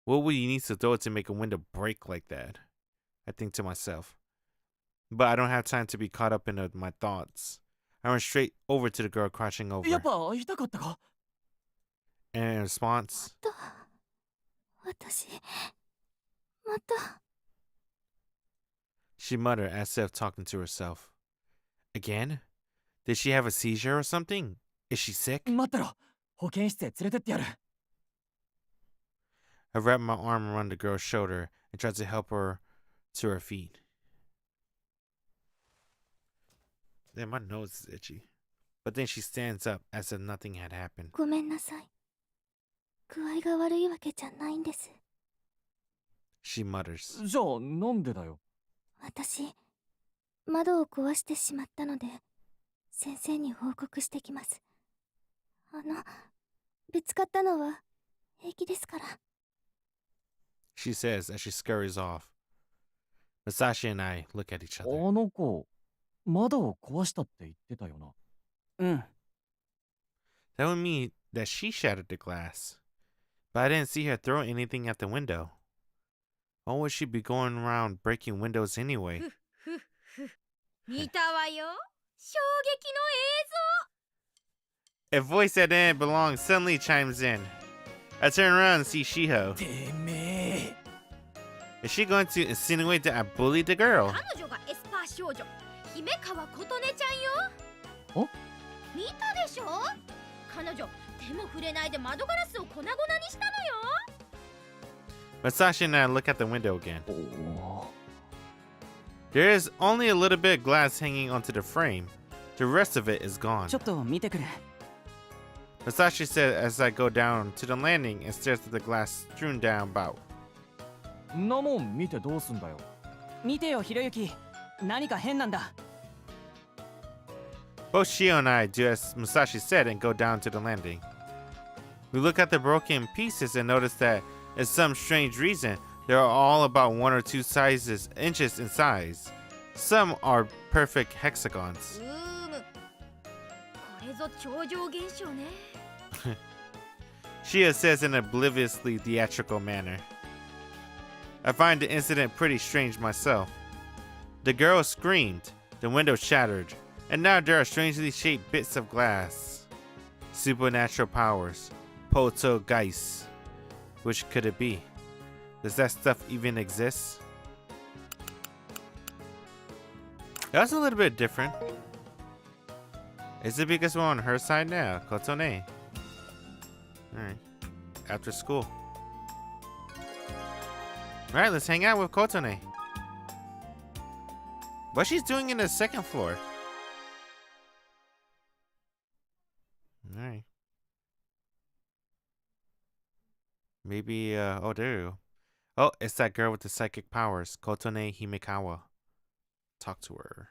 What would you need to throw to make a window break like that? I think to myself. But I don't have time to be caught up in my thoughts. I run straight over to the girl crouching over. やっぱ痛かったか？ And in response, 私、また。 she muttered as if talking to herself. Again? Did she have a seizure or something? Is she sick? 待ってろ。保健室へ連れてってやる。 I wrap my arm around the girl's shoulder and try to help her to her feet. Then my nose is itchy. But then she stands up as if nothing had happened. ごめんなさい。具合が悪いわけじゃないんです。 She mutters. じゃあなんでだよ。私、窓を壊してしまったので、先生に報告してきます。ぶつかったのは平気ですから。 She says as she scurries off. Masashi and I look at each あ other. の子、窓を壊したって言ってたよな。うん。 That would mean that she shattered the glass. But I didn't see her throw anything at the window. Why would she be going around breaking windows anyway? 見たわよ。衝撃の映像。 A voice that didn't belong suddenly chimes in. I turn around and see Shiho. てめえ。 Is she going to insinuate that I bullied the girl? 彼女がエスパー少女姫川琴音ちゃんよ。お？見たでしょ？彼女手も触れないで窓ガラスを粉々にしたのよ。 Masashi and I look at the window again. おお。 There is only a little bit of glass hanging onto the frame. The rest of it is gone. ちょっと見てくる。 Masashi said as I go down to the landing and stares at the glass strewn down about. んなもん見てどうすんだよ。見てよ、ひろゆき。何か変なんだ。 Both Shio and I do as Masashi said and go down to the landing. We look at the broken pieces and notice that, for some strange reason, they are all about 1 or 2 inches in size. Some are perfect hexagons. これぞ超常現象ね。 Shio says in an obliviously theatrical manner. I find the incident pretty strange myself. The girl screamed, the window shattered, and now there are strangely shaped bits of glass. Supernatural powers. Poltergeist. Which could it be? Does that stuff even exist? That's a little bit different. Is it because we're on her side now? Kotone. Alright. After school. Alright, let's hang out with Kotone. What she's doing in the second floor? Alright. Maybe, oh, there you go. Oh, it's that girl with the psychic powers, Kotone Himekawa. Talk to her.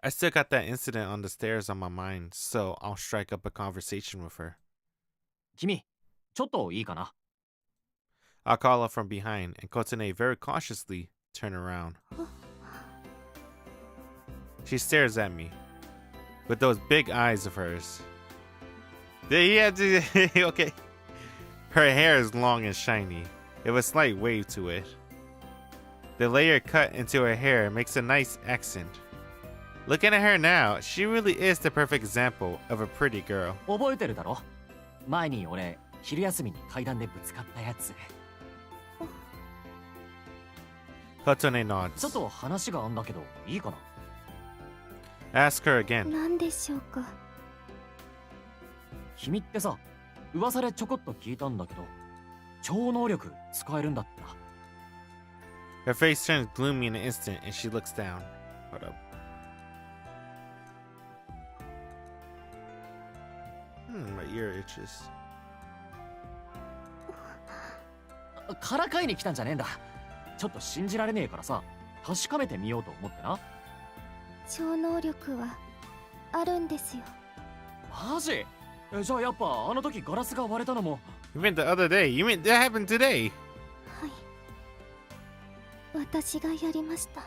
I still got that incident on the stairs on my mind, so I'll strike up a conversation with her. 君、ちょっといいかな。 I'll call her from behind, and Kotone very cautiously turn around. She stares at me with those big eyes of hers. Yeah, okay. Her hair is long and shiny, with a slight wave to it. The layer cut into her hair makes a nice accent. Looking at her now, she really is the perfect example of a pretty girl. 覚えてるだろ。前に俺、昼休みに階段でぶつかったやつ。 Kotone ちょっ nods. と話があんだけど、いいかな。 Ask her again. 何でしょうか。君ってさ、噂でちょこっと聞いたんだけど、超能力使えるんだってな。 Her face turns gloomy in an instant, and she looks down. Hold up. My ear itches. からかいに来たんじゃねえんだ。ちょっと信じられねえからさ、確かめてみようと思ってな。超能力はあるんですよ。マジ？じゃあやっぱあの時ガラスが割れたのも。 You meant the other day. You meant that happened today. はい。私がやりました。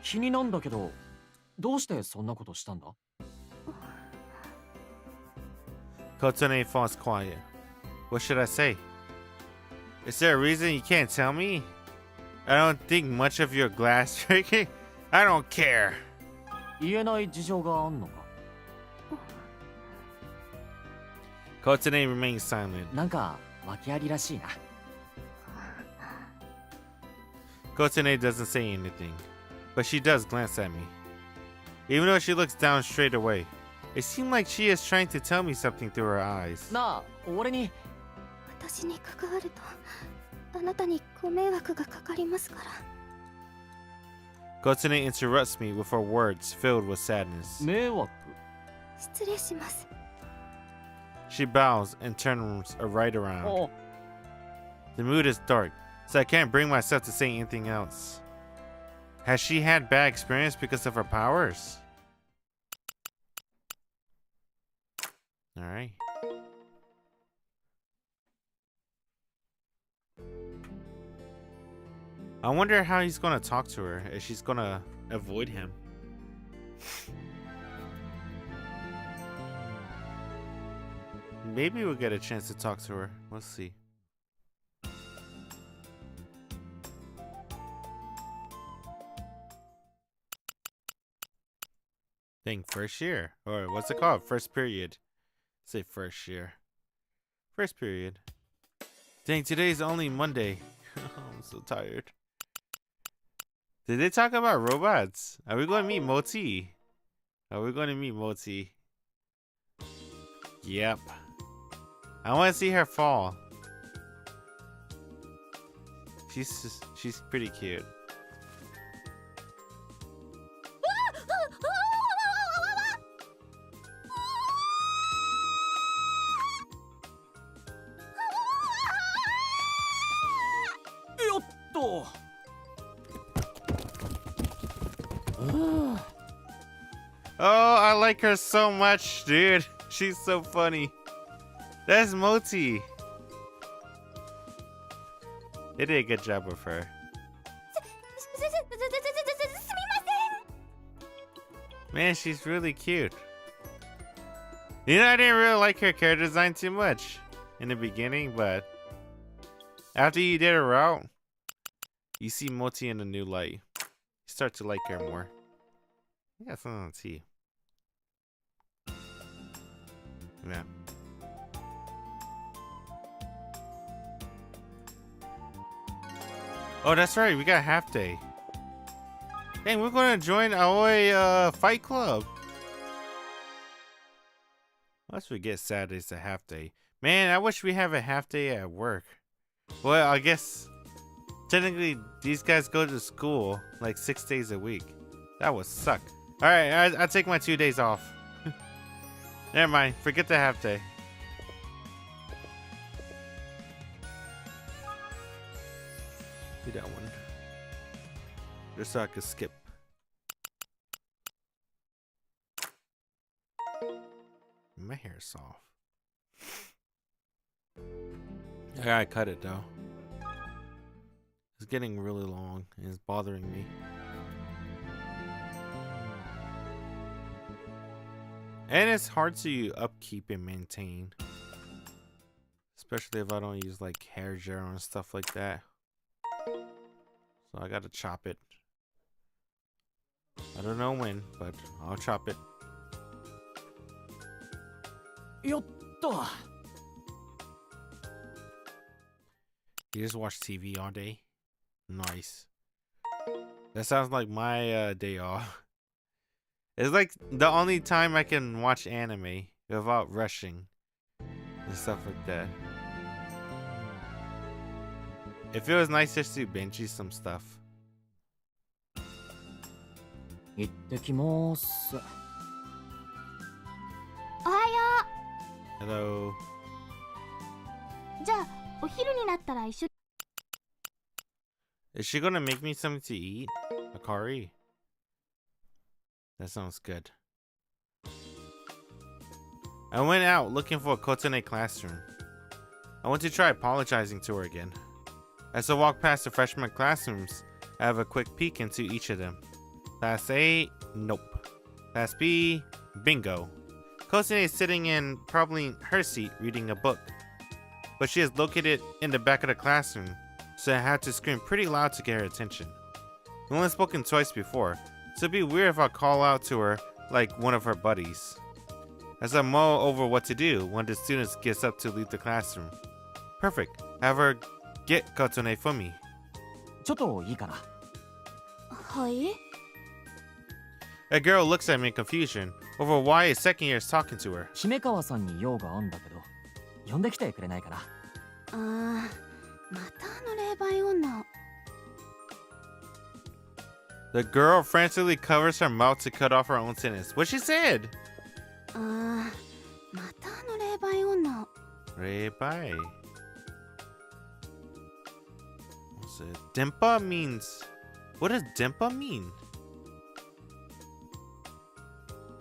気になんだけど、どうしてそんなことしたんだ？ Kotone falls quiet. What should I say? Is there a reason you can't tell me? I don't think much of your glass tricking. I don't care. 言えない事情があんのか。 Kotone remains silent. なんか訳ありらしいな。 Kotone doesn't say anything, but she does glance at me. Even though she looks down straight away, it seemed like she is trying to tell me something through her eyes. なあ、俺に。私に関わるとあなたにご迷惑がかかりますから。 Kotone interrupts me with her words filled with sadness. 迷惑？失礼します。 She bows and turns right around. お、 The mood is dark, so I can't bring myself to say anything else. Has she had bad experience because of her powers? Alright. I wonder how he's gonna talk to her, if she's gonna avoid him. Maybe we'll get a chance to talk to her. We'll see. Dang, first year. Or what's it called? First period. Say first year. First period. Dang, today's only Monday. I'm so tired. Did they talk about robots? Are we going to meet Moti? Are we going to meet Moti? Yep. I want to see her fall. She's pretty cute. Oh, I like her so much, dude. She's so funny. That's Moti. They did a good job with her. Man, she's really cute. You know, I didn't really like her character design too much in the beginning, but after you did her out, you see Moti in a new light. You start to like her more. I got something on tea. Yeah. Oh, that's right. We got half day. Dang, we're going to join Aoi Fight Club. Let's forget Saturday's a half day. Man, I wish we have a half day at work. Well, I guess technically these guys go to school like 6 days a week. That would suck. All right, I'll take my 2 days off. Never mind. Forget the half day. Do that one. Just so I could skip. My hair's soft. I gotta cut it though. It's getting really long and it's bothering me. And it's hard to upkeep and maintain. Especially if I don't use like hair gel and stuff like that. So I gotta chop it. I don't know when, but I'll chop it. よっと You just watch TV all day? Nice. That sounds like my day off. It's like the only time I can watch anime without rushing and stuff like that. It feels nice just to binge some stuff. 行ってきます。おはよ Hello. う。じゃあお昼になったら一緒。 Is she gonna make me something to eat? Akari? That sounds good. I went out looking for a Kotone classroom. I want to try apologizing to her again. As I walk past the freshman classrooms, I have a quick peek into each of them. Class A, nope. Class B, bingo. Kotone is sitting in probably her seat reading a book. But she is located in the back of the classroom, so I had to scream pretty loud to get her attention. We've only spoken twice before, so it'd be weird if I call out to her like one of her buddies. As I mull over what to do, one of the students gets up to leave the classroom. Perfect. Have her get Kotone for me. ちょっといいかな。はい。 A girl looks at me in confusion over why a second year is talking to her. 姫川さんに用があんだけど、呼んできてくれないかな。あー、またあの霊媒女。 The girl frantically covers her mouth to cut off her own sentence. What she said? あー、またあの霊媒女。 Rebai. What's it? Dempa means. What does Dempa mean?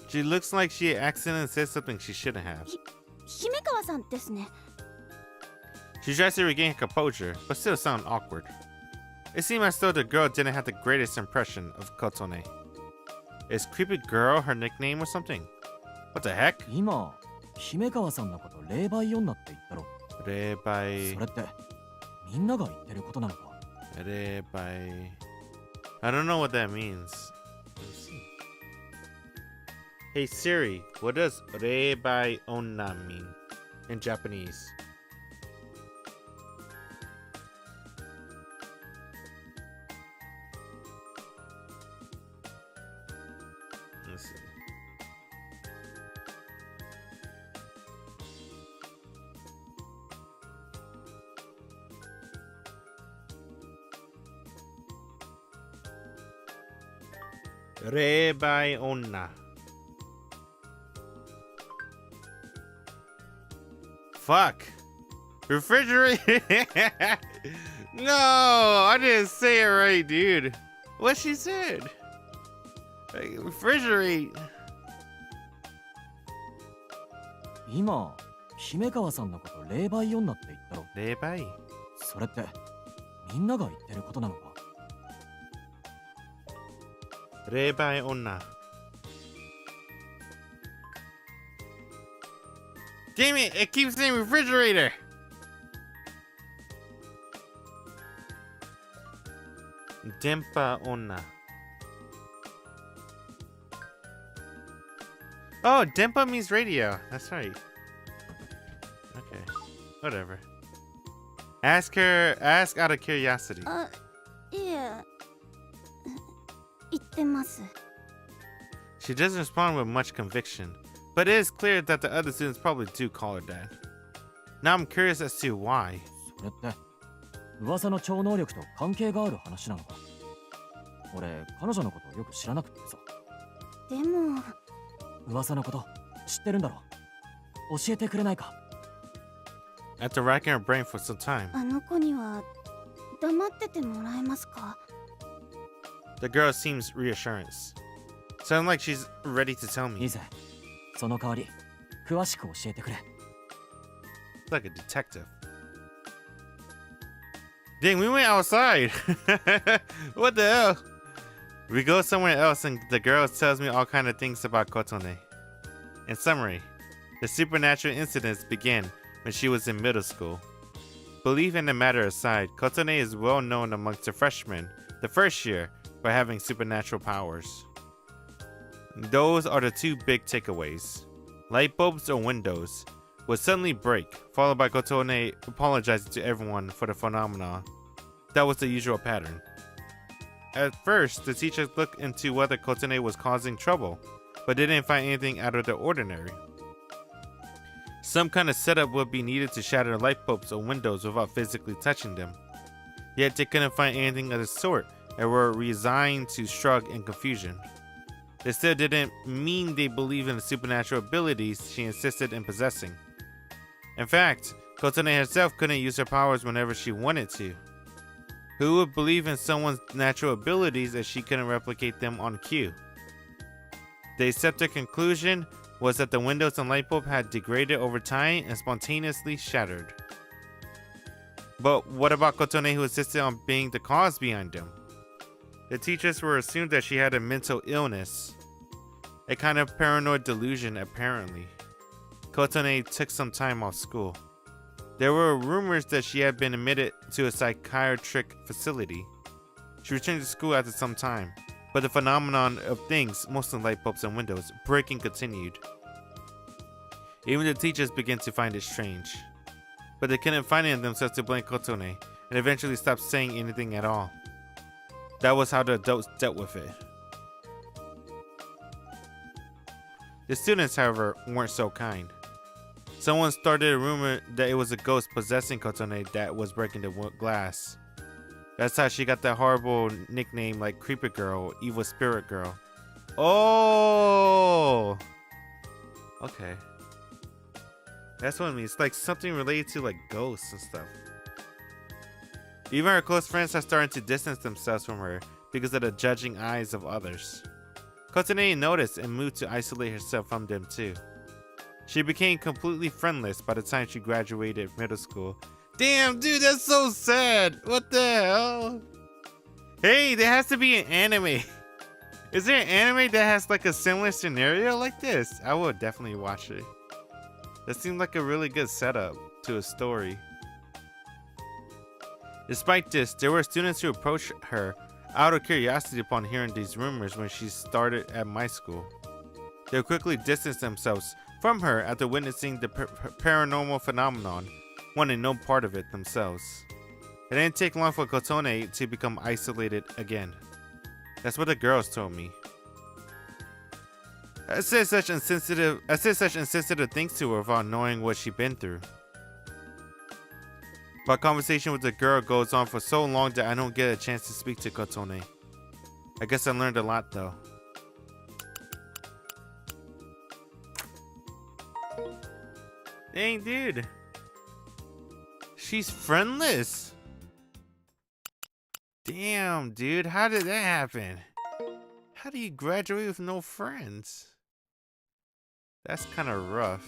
She looks like she accidentally said something she shouldn't have. 姫川さんですね。 She tries to regain her composure, but still sound awkward. It seemed as though the girl didn't have the greatest impression of Kotone. Is Creepy Girl her nickname or something? What the heck? 今、姫川さんのこと霊媒女って言ったろ。 Rebai. それってみんなが言ってることなのか。 Rebai. I don't know what that means. Let's see. Hey Siri, what does Rebai Onna mean in Japanese? Let's see. Rebai Onna. Fuck. Refrigerator. No, I didn't say it right, dude. What she said? Like, refrigerate. 今、姫川さんのこと霊媒女って言ったろ。 Rebai. それってみんなが言ってることなのか。 Rebai Onna. Damn it, it keeps saying refrigerator. Dempa Onna. Oh, Dempa means radio. That's right. Okay. Whatever. Ask out of curiosity. あ、いえ。言ってます。 She doesn't respond with much conviction, but it is clear that the other students probably do call her that. Now I'm curious as to why. それって噂の超能力と関係がある話なのか。俺、彼女のことよく知らなくてさ。でも、噂のこと知ってるんだろ。教えてくれないか。 After racking her brain for some time, あの子には黙っててもらえますか？ The girl seems reassurance. Sounds like she's ready to tell い me. いぜ。その代わり詳しく教えてくれ。 Like a detective. Dang, we went outside. What the hell? We go somewhere else and the girl tells me all kind of things about Kotone. In summary, the supernatural incidents began when she was in middle school. Belief in the matter aside, Kotone is well known amongst the freshmen, the first year, for having supernatural powers. Those are the two big takeaways. Light bulbs or windows would suddenly break, followed by Kotone apologizing to everyone for the phenomenon. That was the usual pattern. At first, the teachers looked into whether Kotone was causing trouble, but they didn't find anything out of the ordinary. Some kind of setup would be needed to shatter light bulbs or windows without physically touching them. Yet they couldn't find anything of the sort and were resigned to shrug and confusion. This still didn't mean they believed in the supernatural abilities she insisted in possessing. In fact, Kotone herself couldn't use her powers whenever she wanted to. Who would believe in someone's natural abilities if she couldn't replicate them on cue? The accepted conclusion was that the windows and light bulb had degraded over time and spontaneously shattered. But what about Kotone, who insisted on being the cause behind them? The teachers were assumed that she had a mental illness, a kind of paranoid delusion apparently. Kotone took some time off school. There were rumors that she had been admitted to a psychiatric facility. She returned to school after some time, but the phenomenon of things, mostly light bulbs and windows, breaking continued. Even the teachers began to find it strange. But they couldn't find it in themselves to blame Kotone, and eventually stopped saying anything at all. That was how the adults dealt with it. The students, however, weren't so kind. Someone started a rumor that it was a ghost possessing Kotone that was breaking the glass. That's how she got that horrible nickname like Creeper Girl, Evil Spirit Girl. Oh! Okay. That's what it means. It's like something related to like ghosts and stuff. Even her close friends are starting to distance themselves from her because of the judging eyes of others. Kotone noticed and moved to isolate herself from them too. She became completely friendless by the time she graduated middle school. Damn, dude, that's so sad. What the hell? Hey, there has to be an anime. Is there an anime that has like a similar scenario like this? I would definitely watch it. That seemed like a really good setup to a story. Despite this, there were students who approached her out of curiosity upon hearing these rumors when she started at my school. They quickly distanced themselves from her after witnessing the paranormal phenomenon, wanting no part of it themselves. It didn't take long for Kotone to become isolated again. That's what the girls told me. I said such insensitive things to her without knowing what she'd been through. My conversation with the girl goes on for so long that I don't get a chance to speak to Kotone. I guess I learned a lot though. Dang, dude. She's friendless. Damn, dude. How did that happen? How do you graduate with no friends? That's kind of rough.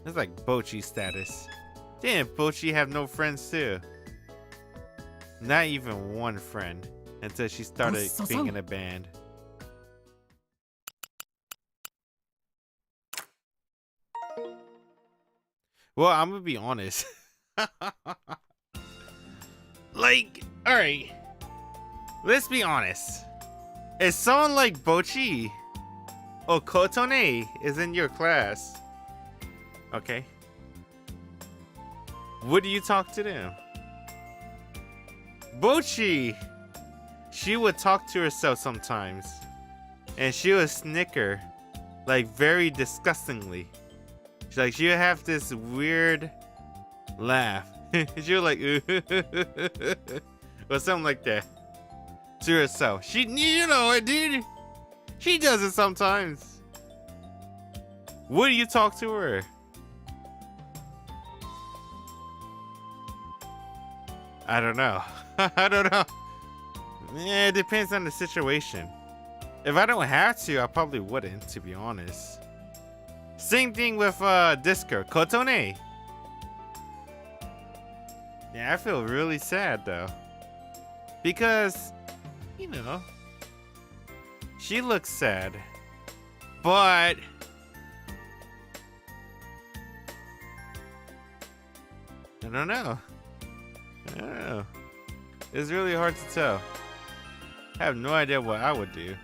That's like Bochi status. Didn't Bochi have no friends too? Not even one friend until she started being in a band. Well, I'm gonna be honest. Like, alright. Let's be honest. If someone like Bochi or Kotone is in your class, okay, would you talk to them? Bochi, she would talk to herself sometimes, and she would snicker, like very disgustingly. She would have this weird laugh. She would like, or something like that to herself. She, you know it, dude. She does it sometimes. Would you talk to her? I don't know. I don't know. Yeah, it depends on the situation. If I don't have to, I probably wouldn't, to be honest. Same thing with Disco. Kotone. Yeah, I feel really sad though. Because, you know, she looks sad. But I don't know. I don't know. It's really hard to tell. I have no idea what I would do.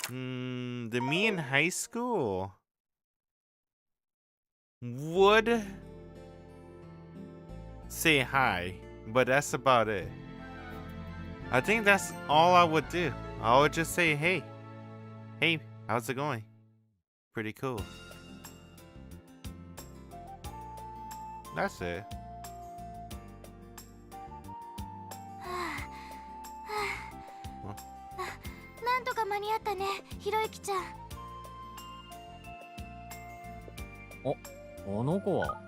The me in high school would say hi, but that's about it. I think that's all I would do. I would just say, hey. Hey, how's it going? Pretty cool. That's it. なんとか間に合ったね、ひろゆきちゃん。あの子は。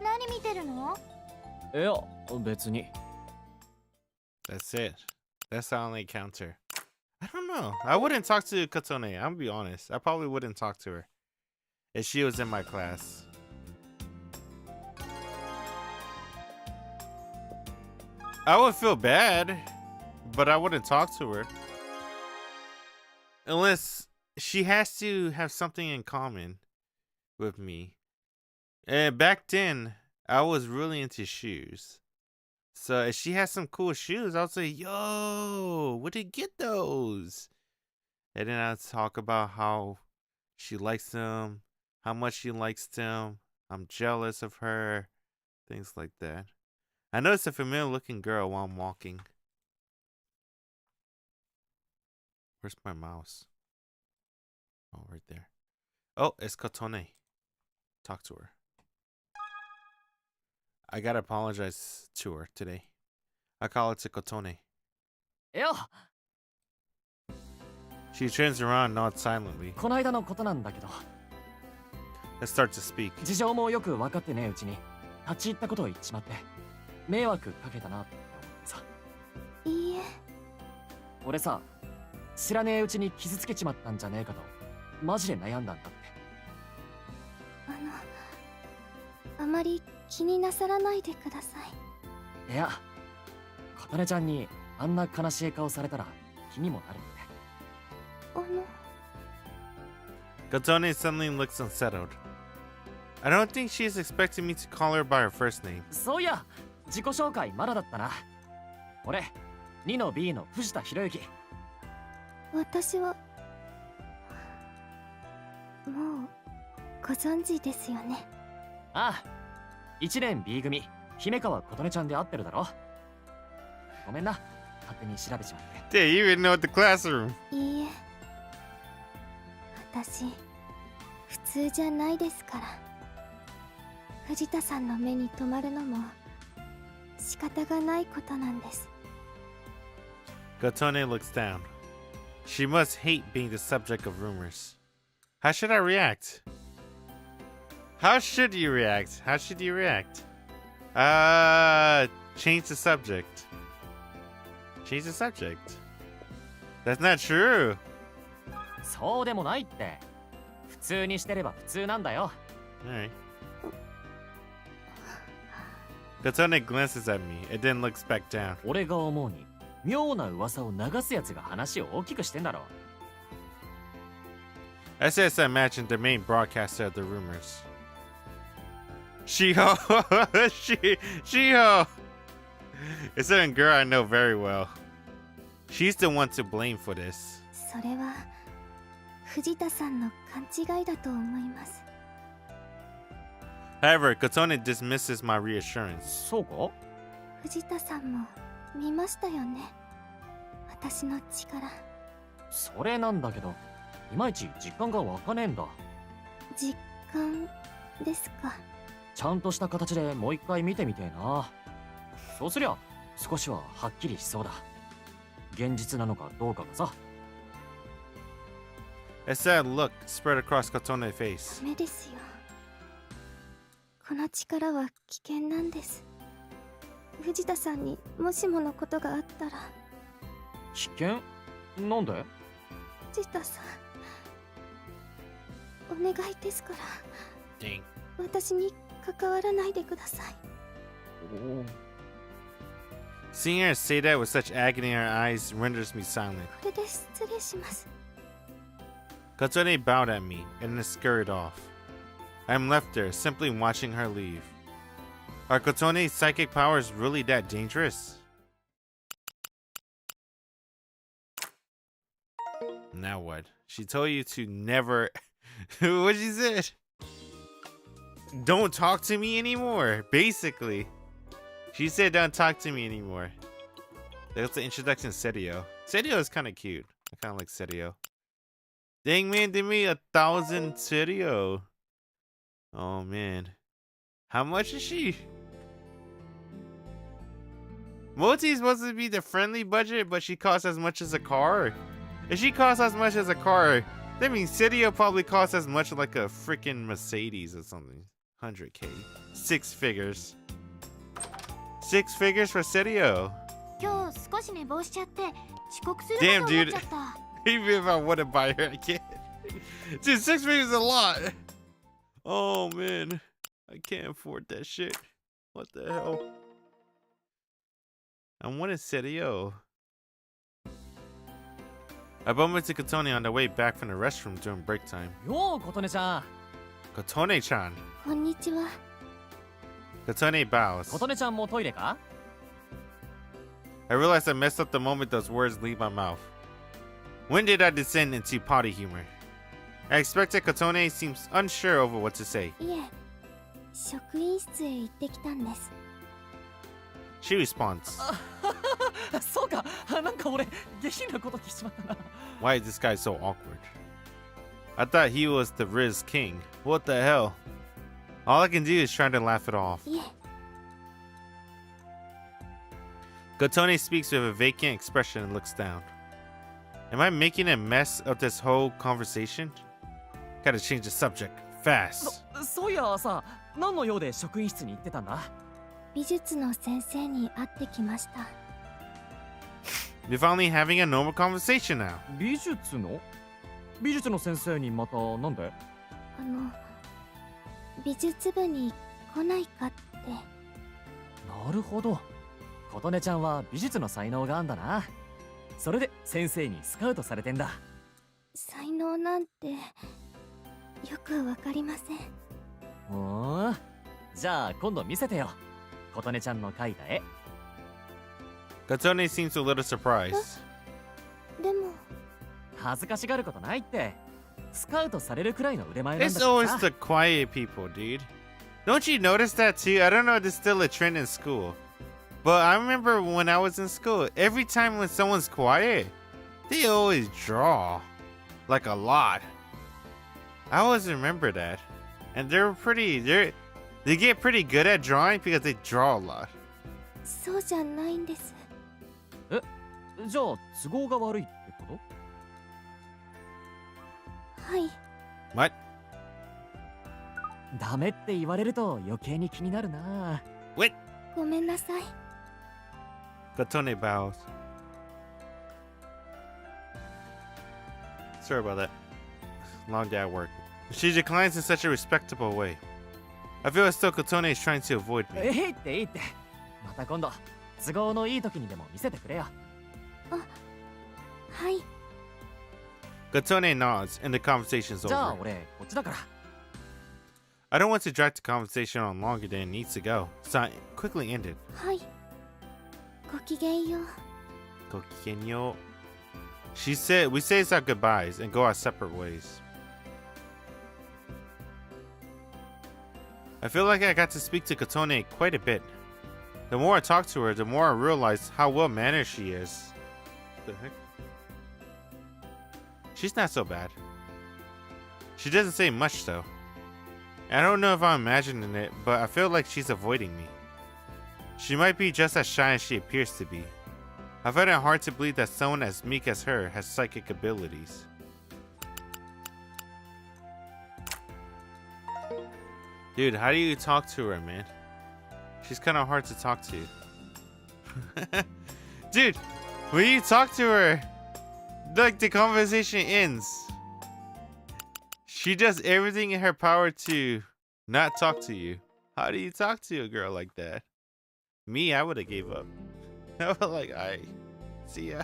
何見てるの？いや、別に。That's it. That's the only encounter. I don't know. I wouldn't talk to Kotone. I'm gonna be honest. I probably wouldn't talk to her if she was in my class. I would feel bad, but I wouldn't talk to her. Unless she has to have something in common with me. And back then, I was really into shoes. So if she has some cool shoes, I would say, yo, where'd you get those? And then I'd talk about how she likes them, how much she likes them. I'm jealous of her, things like that. I noticed a familiar looking girl while I'm walking. Where's my mouse? Oh, right there. Oh, it's Kotone. Talk to her. I gotta apologize to her today. I call it to Kotone. いや、 She turns around, nods silently. この間のことなんだけど、 Let's start to speak. 事情もよく分かってねえうちに立ち入ったことを言っちまって迷惑かけたなって思ってさ。いいえ。俺さ、知らねえうちに傷つけちまったんじゃねえかとマジで悩んだんだって。あまり気になさらないでください。いや、琴音ちゃんにあんな悲しい顔されたら気にもなるんで。Kotone suddenly looks unsettled. I don't think she is expecting me to call her by her first name. そういや、自己紹介まだだったな。俺、2の B の藤田博之。私はもうご存知ですよね。ああ、1年 B 組、姫川琴音ちゃんで会ってるだろ。ごめんな、勝手に調べちまって。They even know the classroom. いいえ、私普通じゃないですから。藤田さんの目に留まるのも仕方がないことなんです。 Kotone looks down. She must hate being the subject of rumors. How should I react? How should you react? How should you react? Change the subject. Change the subject. That's not true. そうでもないって。普通にしてれば普通なんだよ。Alright. Kotone glances at me and then looks back down. 俺が思うに妙な噂を流すやつが話を大きくしてんだろ。I said I imagined the main broadcaster of the rumors. Shiho! Shiho! It's a girl I know very well. She's the one to blame for this. それは藤田さんの勘違いだと思います。 However, Kotone dismisses my reassurance. そうか？藤田さんも見ましたよね、私の力。それなんだけど、いまいち実感が湧かねえんだ。実感ですか。ちゃんとした形でもう一回見てみてえな。そうすりゃ少しははっきりしそうだ。現実なのかどうかがさ。A sad look spread across Kotone's face. ダメですよ。この力は危険なんです。藤田さんにもしものことがあったら。危険なんで？藤田さん、お願いですから Dang. 私に関わらないでください。 Seeing her say that with such agony in her eyes renders me silent. これで失礼します。 Katsune bowed at me and then scurried off. I am left there, simply watching her leave. Are Kotone's psychic powers really that dangerous? Now what? She told you to never... What she said? Don't talk to me anymore, basically. She said don't talk to me anymore. That's the introduction to Serio. Serio is kind of cute. I kind of like Serio. Dang man, did me 1,000 Serio. Oh man. How much is she? Moti is supposed to be the friendly budget, but she costs as much as a car. If she costs as much as a car, that means Serio probably costs as much like a freaking Mercedes or something. 100k. 6 figures. 6 figures for Serio. 今日少し寝坊しちゃって遅刻する Damn, かと思っ dude. ちゃった。 Even if I want to buy her, I can't. Dude, 6 figures is a lot. Oh man. I can't afford that shit. What the hell? I wanted Serio. I bumped into Kotone on the way back from the restroom during break time. よう琴音ちゃん。 Kotone-chan. こんにちは。 Kotone bows. 琴音ちゃんもトイレか？ I realized I messed up the moment those words leave my mouth. When did I descend into potty humor? I expected Kotone seems unsure over what to say. いえ、職員室へ行ってきたんです。 She responds, そうか。なんか俺下品なこと聞いちまったな。 Why is this guy so awkward? I thought he was the Riz King. What the hell? All I can do is try to laugh it off. いえ、 Kotone speaks with a vacant expression and looks down. Am I making a mess of this whole conversation? Gotta change the subject fast. そういやさ、何の用で職員室に行ってたんだ？ 美術の先生に会ってきました。 We're finally having a normal conversation now. 美術の先生にまたなんで？美術部に来ないかって。なるほど。琴音ちゃんは美術の才能があんだな。それで先生にスカウトされてんだ。才能なんてよくわかりません。おー、じゃあ今度見せてよ。琴音ちゃんの描いた絵。 Kotone seems a little surprised. でも、恥ずかしがることないって。スカウトされるくらいの腕前なんだ It's から always さ。 the quiet people, dude. Don't you notice that too? I don't know if it's still a trend in school. But I remember when I was in school, every time when someone's quiet, they always draw. Like a lot. I always remember that. And they get pretty good at drawing because they draw a lot. そうじゃないんです。じゃあ都合が悪いってこと？はい。 What? ダメって言われると余計に気になるな。 What? ごめんなさい。 Kotone bows. Sorry about that. Long day at work. She declines in such a respectable way. I feel as though Kotone is trying to avoid me. いいって。また今度都合のいい時にでも見せてくれよ。はい。 Kotone nods and the conversation's じゃあ over. 俺こっちだから。 I don't want to drag the conversation on longer than it needs to go, so I quickly ended. はい。ごきげんよう。 Kokikenyo. We say our goodbyes and go our separate ways. I feel like I got to speak to Kotone quite a bit. The more I talk to her, the more I realize how well mannered she is. The heck? She's not so bad. She doesn't say much though. I don't know if I'm imagining it, but I feel like she's avoiding me. She might be just as shy as she appears to be. I find it hard to believe that someone as meek as her has psychic abilities. Dude, how do you talk to her, man? She's kind of hard to talk to. Dude, when you talk to her, like the conversation ends. She does everything in her power to not talk to you. How do you talk to a girl like that? Me, I would have gave up. I was like, alright, see ya.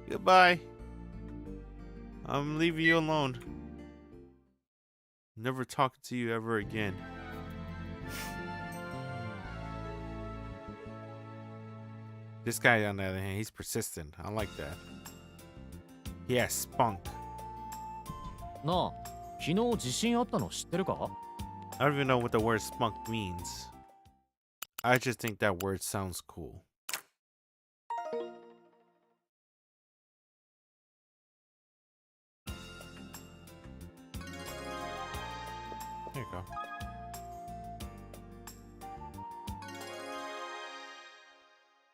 Goodbye. I'm leaving you alone. Never talking to you ever again. This guy, on the other hand, he's persistent. I like that. He has spunk. なあ、昨日地震あったの知ってるか？ I don't even know what the word spunk means. I just think that word sounds cool. There you go.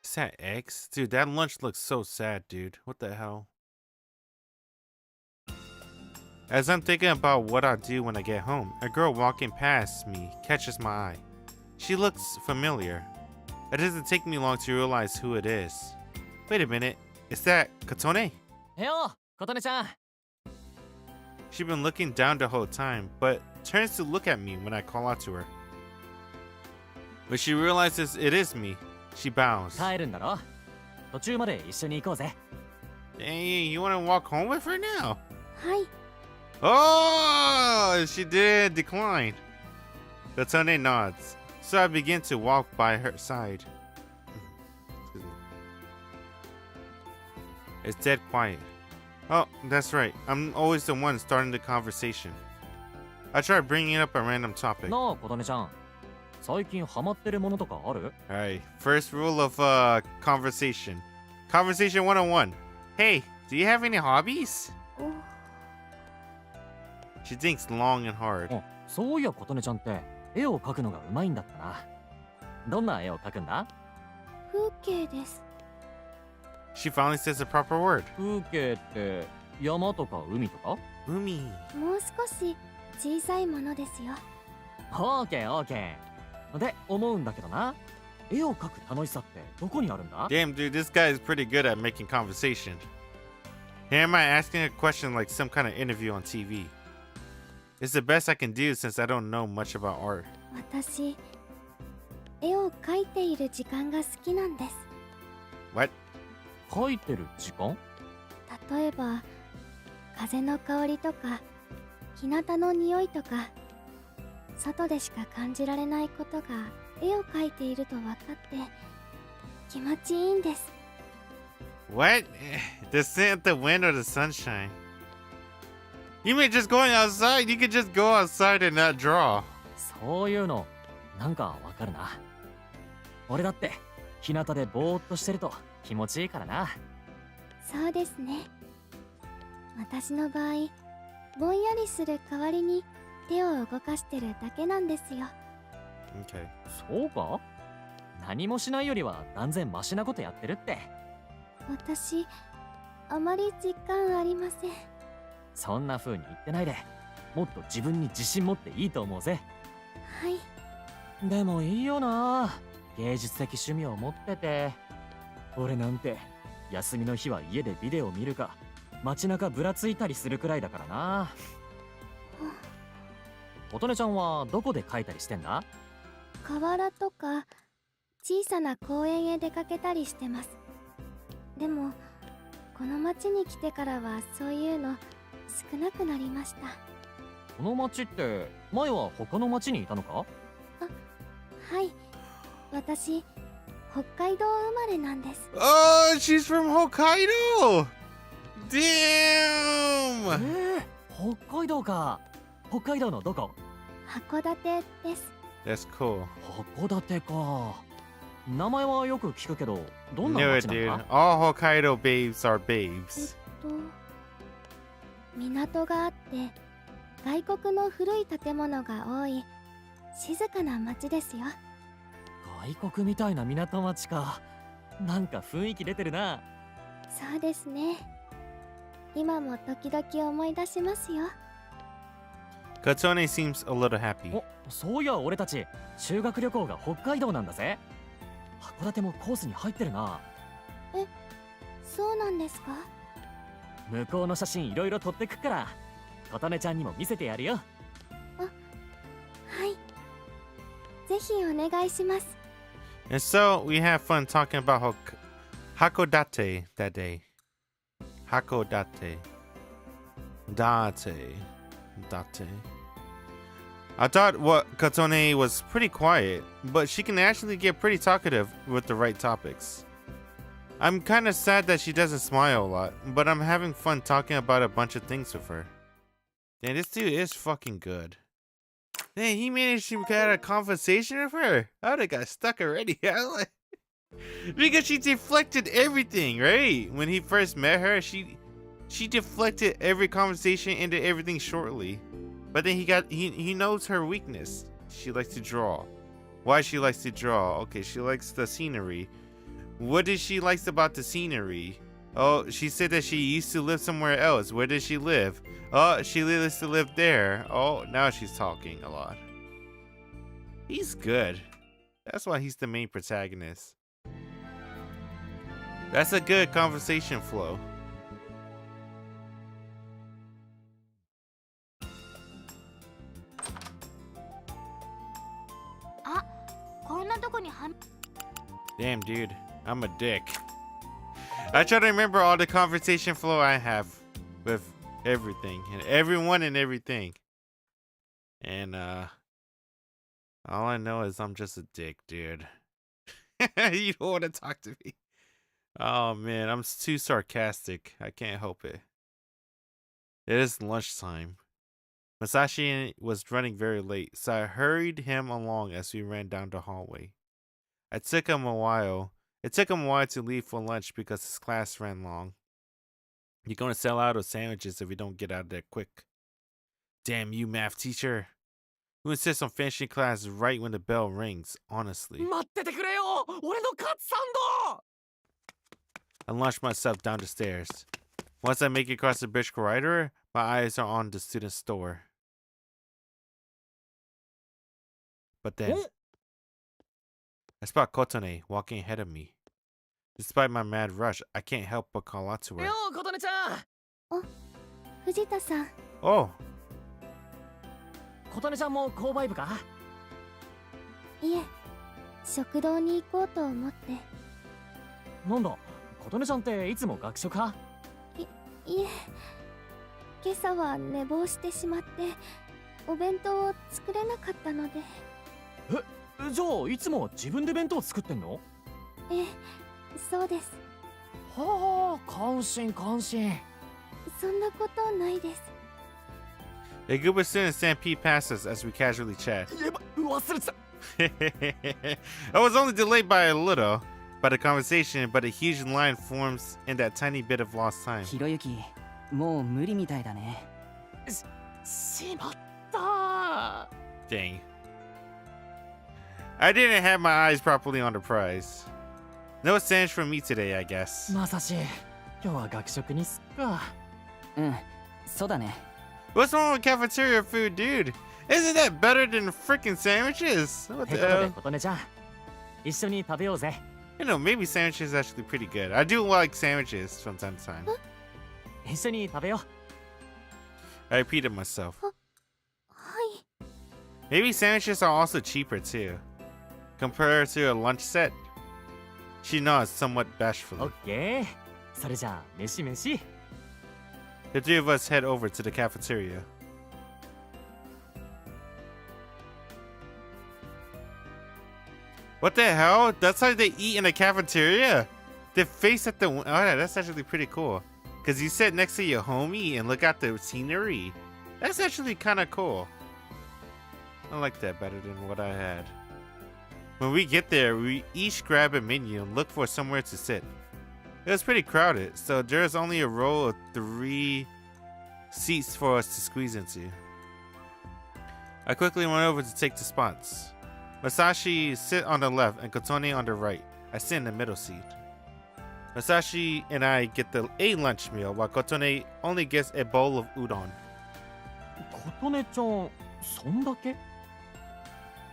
Is that eggs? Dude, that lunch looks so sad, dude. What the hell? As I'm thinking about what I'll do when I get home, a girl walking past me catches my eye. She looks familiar. It doesn't take me long to realize who it is. Wait a minute, is that Kotone? よ、琴音ちゃん。 She's been looking down the whole time, but turns to look at me when I call out to her. When she realizes it is me, she bows. 帰るんだろ？途中まで一緒に行こうぜ。 Dang, you wanna walk home with her now? はい。 Oh, she did decline. Kotone nods, so I begin to walk by her side. Excuse me. It's dead quiet. Oh, that's right. I'm always the one starting the conversation. I try bringing up a random topic. なあ、琴音ちゃん。最近ハマってるものとかある？ Alright, first rule of conversation. Conversation 101. Hey, do you have any hobbies? お She thinks long and hard. あ、そういや琴音ちゃんって絵を描くのがうまいんだったな。どんな絵を描くんだ？風景です。 She finally says the proper word. 風景って山とか海とか？ Umi. もう少し小さいものですよ。オーケーオーケー。で、思うんだけどな。絵を描く楽しさってどこにあるんだ？ Damn, dude, this guy is pretty good at making conversation. Here am I asking a question like some kind of interview on TV. It's the best I can do since I don't know much about art. 私、絵を描いている時間が好きなんです。 What? 描いてる時間？例えば、風の香りとか、日向の匂いとか、外でしか感じられないことが絵を描いていると分かって気持ちいいんです。 What? The scent, the wind, or the sunshine? You mean just going outside? You could just go outside and not draw. そういうのなんかわかるな。俺だって日向でぼーっとしてると気持ちいいからな。そうですね。私の場合、ぼんやりする代わりに手を動かしてるだけなんですよ。 Okay. そうか？何もしないよりは断然マシなことやってるって。私、あまり実感ありません。そんな風に言ってないで、もっと自分に自信持っていいと思うぜ。はい。でもいいよな、芸術的趣味を持ってて。俺なんて休みの日は家でビデオ見るか街中ぶらついたりするくらいだからな。琴音ちゃんはどこで描いたりしてんだ？河原とか小さな公園へ出かけたりしてます。でもこの町に来てからはそういうの少なくなりました。この町って前は他の町にいたのか？はい、私北海道生まれなんです。 Oh, she's from Hokkaido! Damn! 北海道か。北海道のどこ？函館です。 That's cool. 函館か。名前はよく聞くけど、どんな Knew 町 it, なの dude. か？ All Hokkaido babes are babes. 港があって外国の古い建物が多い静かな町ですよ。外国みたいな港町か。なんか雰囲気出てるな。そうですね。今も時々思い出しますよ。Kotone seems a little happy. お、そういや俺たち修学旅行が北海道なんだぜ。函館もコースに入ってるな。そうなんですか？向こうの写真いろいろ撮ってくから、琴音ちゃんにも見せてやるよ。はい。ぜひお願いします。 And so we have fun talking about Hakodate that day. Hakodate. Date. I thought Kotone was pretty quiet, but she can actually get pretty talkative with the right topics. I'm kind of sad that she doesn't smile a lot, but I'm having fun talking about a bunch of things with her. Man, this dude is fucking good. Man, he managed to get a conversation with her. I would have got stuck already. Because she deflected everything, right? When he first met her, she deflected every conversation into everything shortly. But then he knows her weakness. She likes to draw. Why she likes to draw? Okay, she likes the scenery. What does she like about the scenery? Oh, she said that she used to live somewhere else. Where does she live? Oh, she used to live there. Oh, now she's talking a lot. He's good. That's why he's the main protagonist. That's a good conversation flow. Damn, dude. I'm a dick. I try to remember all the conversation flow I have with everything and everyone and everything. And all I know is I'm just a dick, dude. You don't want to talk to me. Oh man, I'm too sarcastic. I can't help it. It is lunchtime. Masashi was running very late, so I hurried him along as we ran down the hallway. It took him a while to leave for lunch because his class ran long. You're gonna sell out of sandwiches if you don't get out of there quick. Damn you, math teacher. Who insists on finishing class right when the bell rings, honestly. 待っててくれよ、俺のカツサンド。 I launched myself down the stairs. Once I make it across the bridge corridor, my eyes are on the student store. But then, I spot Kotone walking ahead of me. Despite my mad rush, I can't help but call out to her. よう、琴音ちゃん。藤田さん、 Oh, 琴音ちゃんも購買部か？いえ、食堂に行こうと思って。なんだ、琴音ちゃんっていつも学食か？いえ、今朝は寝坊してしまってお弁当を作れなかったので。じゃあいつも自分で弁当作ってんの？ええ、そうです。はあ、感心感心。そんなことないです。 a group of students stampede past us as we casually chat. 忘れてた。I was only delayed by a little by the conversation, but a huge line forms in that tiny bit of lost time. ひろゆき、もう無理みたいだね。しまった。 Dang. I didn't have my eyes properly on the prize. No sandwich for me today, I guess. まさし、今日は学食にすっか。うん、そうだね。 What's wrong with cafeteria food, dude? Isn't that better than freaking sandwiches? What て the ことで hell? 琴音ちゃん、一緒に食べようぜ。You know, maybe sandwiches are actually pretty good. I do like sandwiches from time to time. 一緒に食べよ I repeated myself. はい。 Maybe sandwiches are also cheaper too. Compared to a lunch set. She nods somewhat う。オ bashfully. ッケー。それじゃあ飯飯。 The three of us head over to the cafeteria. What the hell? That's how they eat in a cafeteria? They face at the oh yeah, that's actually pretty cool. Cause you sit next to your homie and look at the scenery. That's actually kinda cool. I like that better than what I had. When we get there, we each grab a menu and look for somewhere to sit. It was pretty crowded, so there's only a row of 3 seats for us to squeeze into. I quickly went over to take the spots. Masashi sit on the left and Kotone on the right. I sit in the middle seat. Masashi and I get a lunch meal while Kotone only gets a bowl of udon. 琴音ちゃん、そんだけ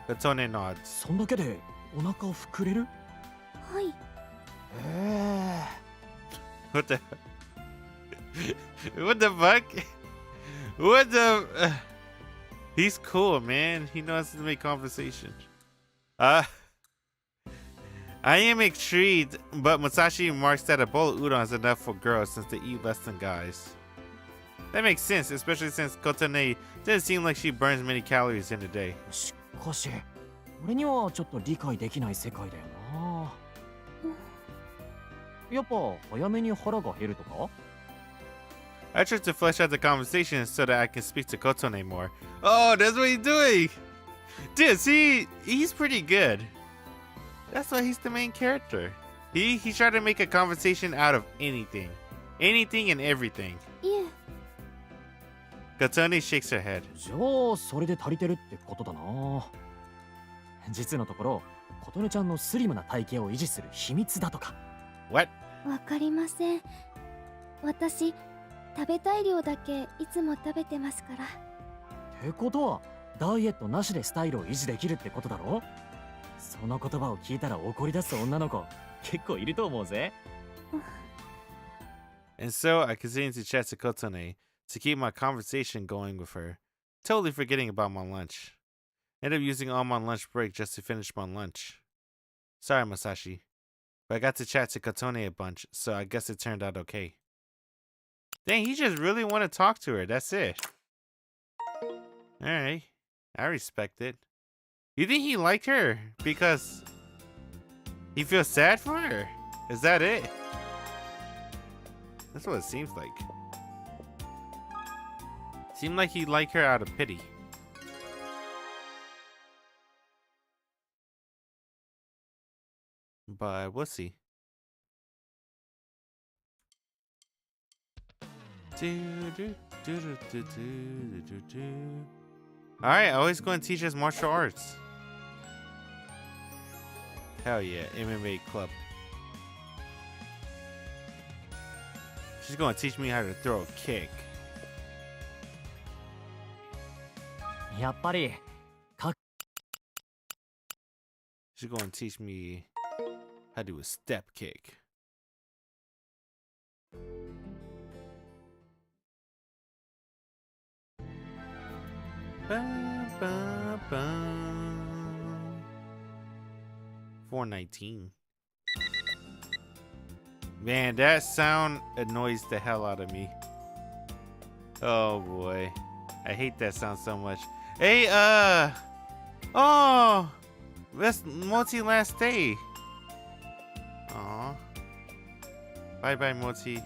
Kotone nods. そんだけでお腹膨れるはい。へ What the? What the fuck? What the? He's cool, man. He knows how to make conversation. I am intrigued, but Musashi remarks that a bowl of udon is enough for girls since they eat less than guys. That makes sense, especially since Kotone doesn't seem like she burns many calories in a day. え。しかし、俺にはちょっと理解できない世界だよな。やっぱ早めに腹が減るとか I tried to flesh out the conversation so that I can speak to Kotone more. Oh, that's what he's doing! Dude, see, he's pretty good. That's why he's the main character. He tried to make a conversation out of anything. Anything and everything. いえ、 Kotone shakes her head. じゃあそれで足りてるってことだな。実のところ、琴音ちゃんのスリムな体型を維持する秘密だとか。 What? わかりません。私、食べたい量だけいつも食べてますから。ってことはダイエットなしでスタイルを維持できるってことだろ。その言葉を聞いたら怒り出す女の子結構いると思うぜ。And so I continued to chat to Kotone to keep my conversation going with her, totally forgetting about my lunch. Ended up using all my lunch break just to finish my lunch. Sorry, Masashi, but I got to chat to Kotone a bunch, so I guess it turned out okay. Dang, he just really want to talk to her. That's it. Alright, I respect it. You think he liked her because he feels sad for her? Is that it? That's what it seems like. Seemed like he liked her out of pity. But we'll see. Alright, always going to teach us martial arts. Hell yeah, MMA club. She's going to teach me how to throw a kick. やっぱり She's going to teach me how to do a step kick. Bum, bum, bum. 419. Man, that sound annoys the hell out of me. Oh boy. I hate that sound so much. Hey, oh, that's Moti last day. Aw. Bye bye, Moti.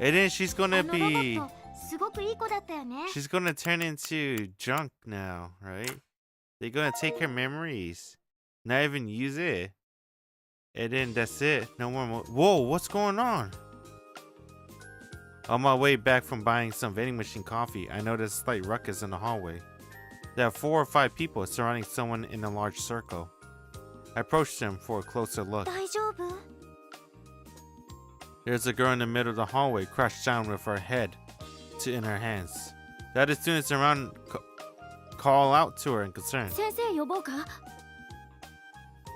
And then she's gonna be. すごくいい子だったよね。 She's gonna turn into junk now, right? They're gonna take her memories, not even use it. And then that's it. No more. Whoa, what's going on? On my way back from buying some vending machine coffee, I noticed a slight ruckus in the hallway. There are 4 or 5 people surrounding someone in a large circle. I approached them for a closer look. 大丈夫？ There's a girl in the middle of the hallway, crouched down with her head in her hands. The other students around call out to her in concern. 先生呼ぼうか？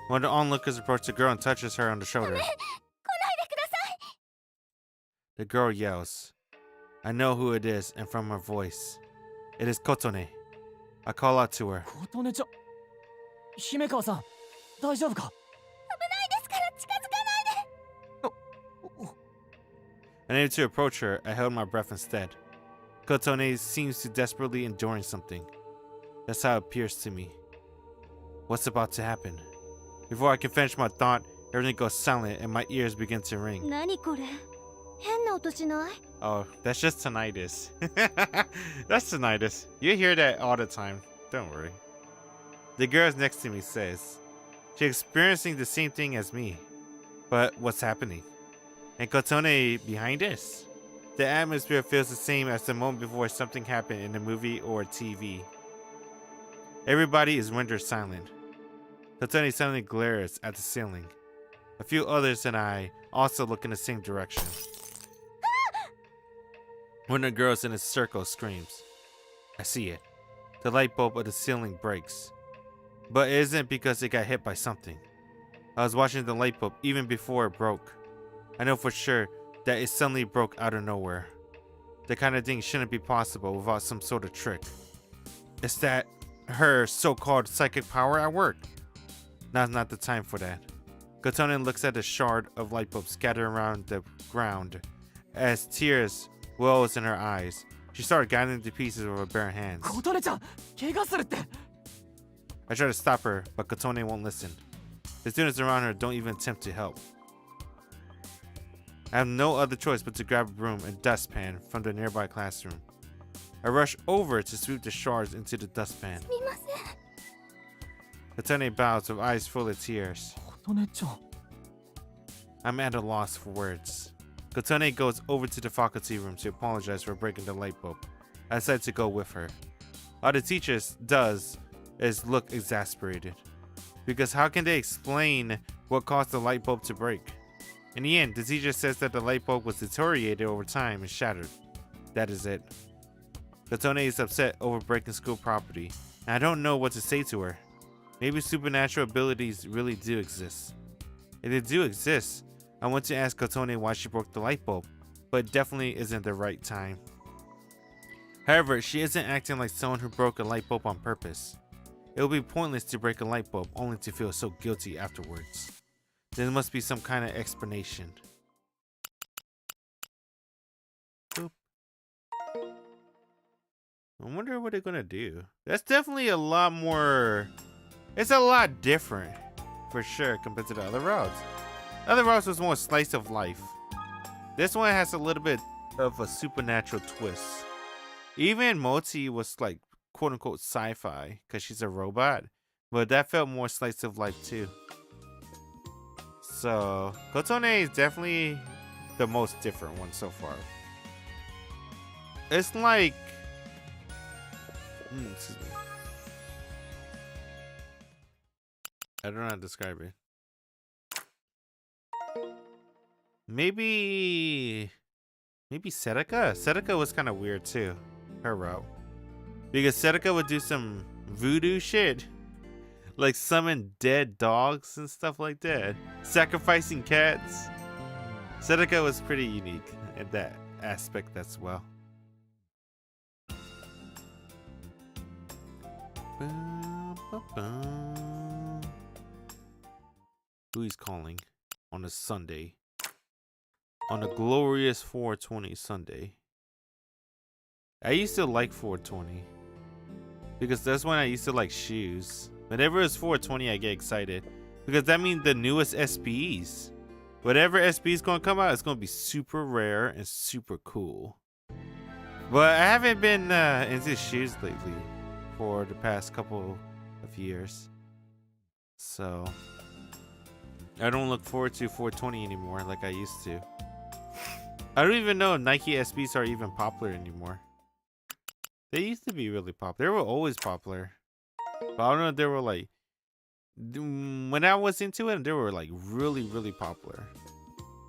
One of the onlookers approaches the girl and touches her on the shoulder. 来ないでください。 The girl yells. I know who it is, and from her voice. It is Kotone. I call out to her. 琴音ちゃん、姫川さん、大丈夫か？ Unable to approach her, I held my breath instead. Kotone seems to desperately enduring something. That's how it appears to me. What's about to happen? Before I can finish my thought, everything goes silent and my ears begin to ring. 何これ？変な音しない？ Oh, that's just tinnitus. That's tinnitus. You hear that all the time. Don't worry. The girl next to me says, she's experiencing the same thing as me. But what's happening? And Kotone behind us? The atmosphere feels the same as the moment before something happened in a movie or TV. Everybody is rendered silent. Kotone suddenly glares at the ceiling. A few others and I also look in the same direction. One of the girls in his circle screams. I see it. The light bulb of the ceiling breaks. But it isn't because it got hit by something. I was watching the light bulb even before it broke. I know for sure that it suddenly broke out of nowhere. The kind of thing shouldn't be possible without some sort of trick. It's that her so-called psychic power at work. Now's not the time for that. Kotone looks at the shard of light bulb scattered around the ground as tears wells in her eyes. She started gathering the pieces with her bare hands. 琴音ちゃん怪我するって I try to stop her, but Kotone won't listen. The students around her don't even attempt to help. I have no other choice but to grab a broom and dustpan from the nearby classroom. I rush over to sweep the shards into the dustpan. すみません Kotone bows with eyes full of tears. 琴音ちゃん I'm at a loss for words. Kotone goes over to the faculty room to apologize for breaking the light bulb. I decide to go with her. All the teacher does is look exasperated. Because how can they explain what caused the light bulb to break? In the end, the teacher says that the light bulb was deteriorated over time and shattered. That is it. Kotone is upset over breaking school property, and I don't know what to say to her. Maybe supernatural abilities really do exist. If they do exist, I want to ask Kotone why she broke the light bulb, but it definitely isn't the right time. However, she isn't acting like someone who broke a light bulb on purpose. It would be pointless to break a light bulb only to feel so guilty afterwards. There must be some kind of explanation. Boop. I wonder what they're gonna do. That's definitely a lot more... It's a lot different, for sure, compared to the other routes. The other routes was more slice of life. This one has a little bit of a supernatural twist. Even Moti was like quote-unquote sci-fi because she's a robot, but that felt more slice of life too. So Kotone is definitely the most different one so far. It's like excuse me. I don't know how to describe it. Maybe Sedeca? Sedeca was kind of weird too, her route. Because Sedeca would do some voodoo shit. Like summon dead dogs and stuff like that. Sacrificing cats. Sedeca was pretty unique in that aspect as well. Who is calling on a Sunday? On a glorious 420 Sunday. I used to like 420 because that's when I used to like shoes. Whenever it's 420, I get excited because that means the newest SBs. Whatever SB is going to come out, it's going to be super rare and super cool. But I haven't been into shoes lately for the past couple of years. So I don't look forward to 420 anymore like I used to. I don't even know if Nike SBs are even popular anymore. They used to be really popular. They were always popular. But I don't know if they were like... When I was into it, they were like really, really popular.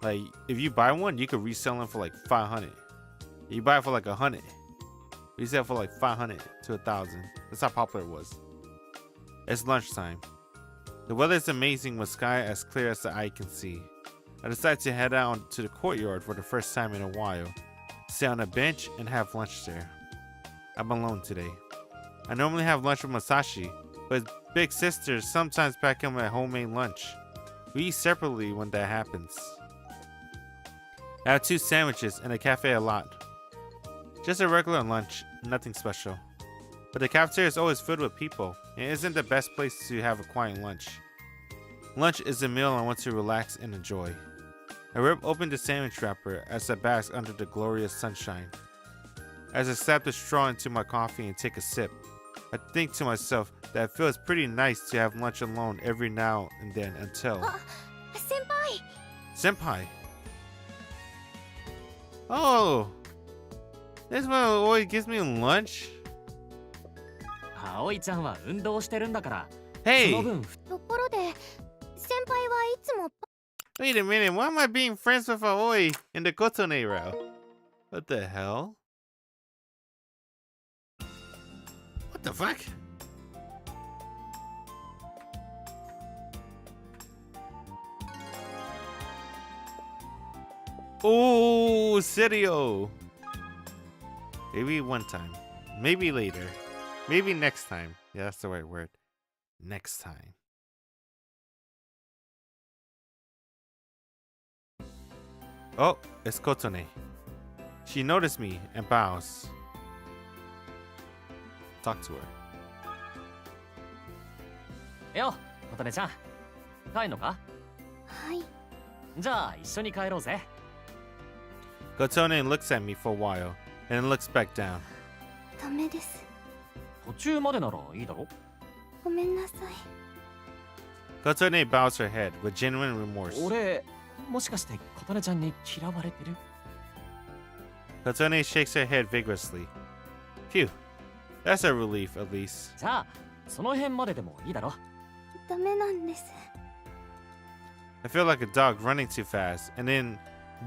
Like, if you buy one, you could resell them for like 500. You buy it for like 100. You sell it for like 500 to 1,000. That's how popular it was. It's lunchtime. The weather is amazing with sky as clear as the eye can see. I decide to head out to the courtyard for the first time in a while, sit on a bench and have lunch there. I'm alone today. I normally have lunch with Masashi, but his big sisters sometimes pack him a homemade lunch. We eat separately when that happens. I have 2 sandwiches and a cafe a lot. Just a regular lunch, nothing special. But the cafeteria is always filled with people, and it isn't the best place to have a quiet lunch. Lunch is a meal I want to relax and enjoy. I rip open the sandwich wrapper as I bask under the glorious sunshine. As I slap the straw into my coffee and take a sip, I think to myself that it feels pretty nice to have lunch alone every now and then until... Senpai! Senpai! Oh! This one always gives me lunch? 葵ちゃんは運動してるんだから Hey! その分ところで、先輩はいつも Wait a minute, why am I being friends with Aoi in the Kotone route? What the hell? What the fuck? Oh, Serio. Maybe one time. Maybe later. Maybe next time. Yeah, that's the right word. Next time. Oh, it's Kotone. She noticed me and bows. Talk to her. よ、琴音ちゃん。帰んのか？はい。じゃあ一緒に帰ろうぜ。Kotone looks at me for a while and then looks back down. ダメです。途中までならいいだろ？ごめんなさい。Kotone bows her head with genuine remorse. 俺、もしかして琴音ちゃんに嫌われてる？ Kotone shakes her head vigorously. Phew. That's a relief, at least. じゃあ、その辺まででもいいだろ？ダメなんです。I feel like a dog running too fast and then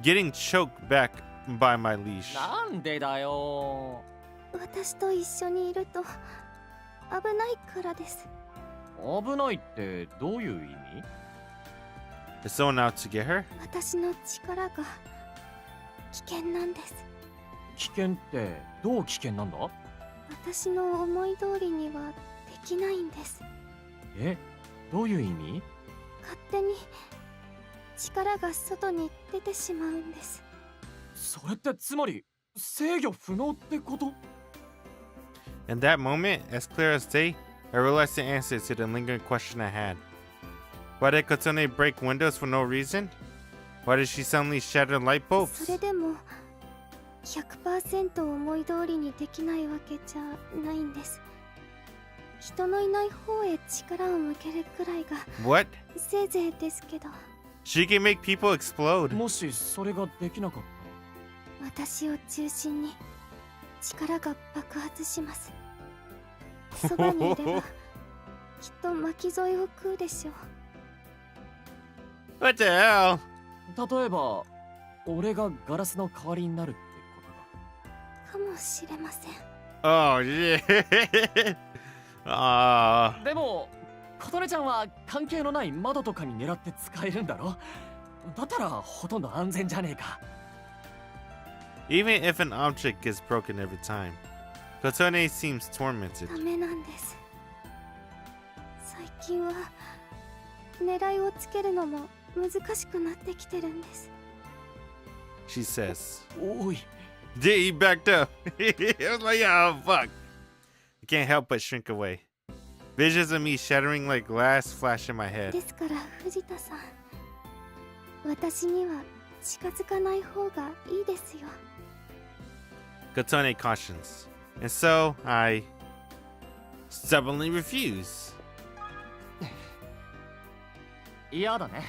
getting choked back by my leash. なんでだよ。私と一緒にいると危ないからです。危ないってどういう意味？ Is someone out to get her? 私の力が危険なんです。危険ってどう危険なんだ？私の思い通りにはできないんです。え、どういう意味？勝手に力が外に出てしまうんです。それってつまり制御不能ってこと？ In that moment, as clear as day, I realized the answer to the lingering question I had. Why did Kotone break windows for no reason? Why did she suddenly shatter light bulbs? それでも 100% 思い通りにできないわけじゃないんです。人のいない方へ力を向けるくらいが What? せいぜいですけど。 She can make people explode. もしそれができなかったら私を中心に力が爆発します。そばにいればきっと巻き添えを食うでしょう。 What the hell? 例えば俺がガラスの代わりになるってこかもしれません。 Oh, shit. でも琴音ちゃんは関係のない窓とかに狙って使えるんだろ？だったらほとんど安全じゃねえか。 Even if an object gets broken every time, Kotone seems tormented. ダメなんです。最近は狙いをつけるのも難しくなってきてるんです。 She says. おい。 Yeah, he backed up. I was like, oh, fuck. I can't help but shrink away. Visions of me shattering like glass flash in my で head. すから藤田さん、私には近づかない方がいいですよ。 Kotone cautions. And so, I stubbornly refuse. 嫌だね。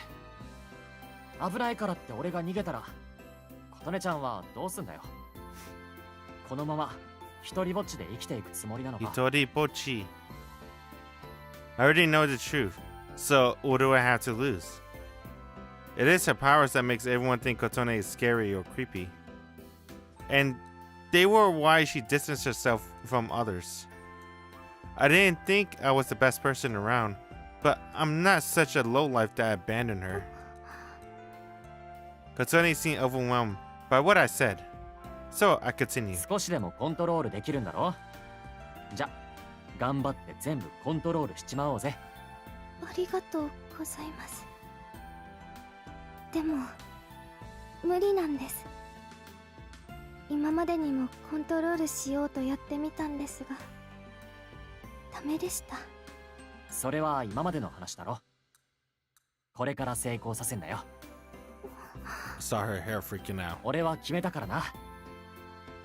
危ないからって俺が逃げたら琴音ちゃんはどうすんだよ。このまま一人ぼっちで生きていくつもりなのか。 Hitori Pochi. I already know the truth, so what do I have to lose? It is her powers that makes everyone think Kotone is scary or creepy. And they were why she distanced herself from others. I didn't think I was the best person around, but I'm not such a lowlife that I abandoned her. Kotone seemed overwhelmed by what I said, so I continue. 少しでもコントロールできるんだろ？じゃ、頑張って全部コントロールしちまおうぜ。ありがとうございます。でも無理なんです。今までにもコントロールしようとやってみたんですがダメでした。それは今までの話だろ。これから成功させんだよ。 Saw her hair freaking out. 俺は決めたからな。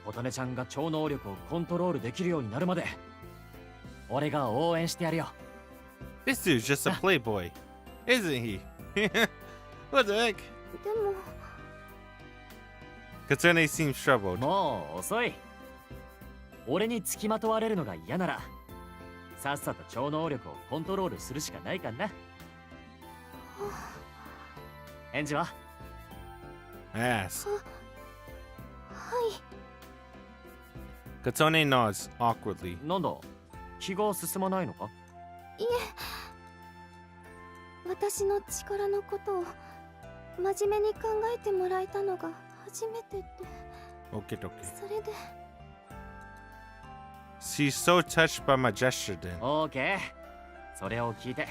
琴音ちゃんが超能力をコントロールできるようになるまで俺が応援してやるよ。 This dude's just a playboy, isn't he? What the heck? でも Kotone seems troubled. もう遅い。俺に付きまとわれるのが嫌ならさっさと超能力をコントロールするしかないかな。返事は？ Ass. はい。 Kotone nods awkwardly. なんだ気が進まないのか？いえ、私の力のことを真面目に考えてもらえたのが初めてで、 Okay, okay. それで She's so touched by my gesture then. オーケー。それを聞いて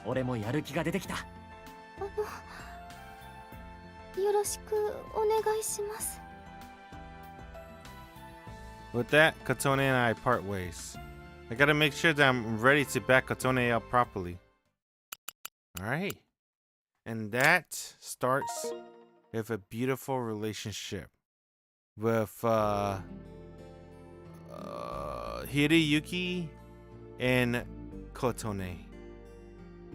俺もやる気が出てきた。よろしくお願いします。 With that, Kotone and I part ways. I gotta make sure that I'm ready to back Kotone up properly. Alright. And that starts with a beautiful relationship with Hirayuki and Kotone.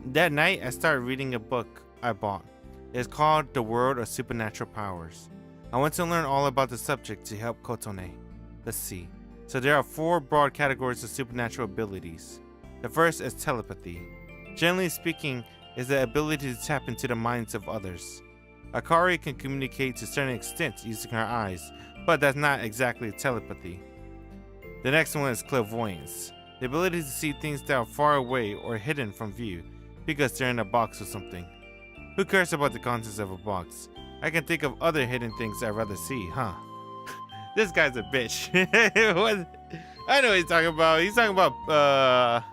That night, I started reading a book I bought. It's called The World of Supernatural Powers. I want to learn all about the subject to help Kotone. Let's see. So there are 4 broad categories of supernatural abilities. The first is telepathy. Generally speaking, is the ability to tap into the minds of others. Akari can communicate to a certain extent using her eyes, but that's not exactly telepathy. The next one is clairvoyance. The ability to see things that are far away or hidden from view because they're in a box or something. Who cares about the contents of a box? I can think of other hidden things I'd rather see, huh? This guy's a bitch. I know what he's talking about. He's talking about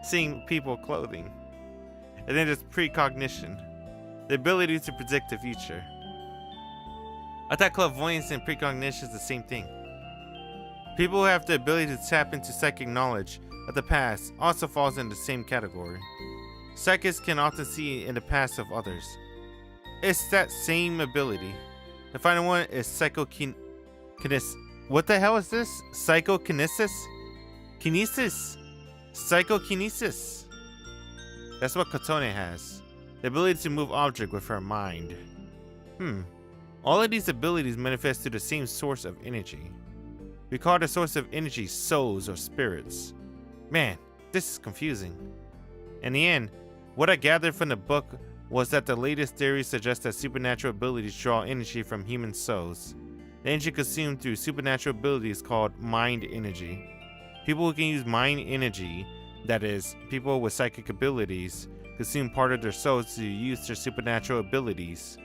seeing people clothing. And then there's precognition, the ability to predict the future. I thought clairvoyance and precognition is the same thing. People who have the ability to tap into psychic knowledge of the past also falls in the same category. Psychics can often see in the past of others. It's that same ability. The final one is psychokinesis. What the hell is this? Psychokinesis? Kinesis? Psychokinesis. That's what Kotone has. The ability to move objects with her mind. All of these abilities manifest through the same source of energy. We call the source of energy souls or spirits. Man, this is confusing. In the end, what I gathered from the book was that the latest theory suggests that supernatural abilities draw energy from human souls. The energy consumed through supernatural abilities is called mind energy. People who can use mind energy, that is, people with psychic abilities, consume part of their souls to use their supernatural abilities.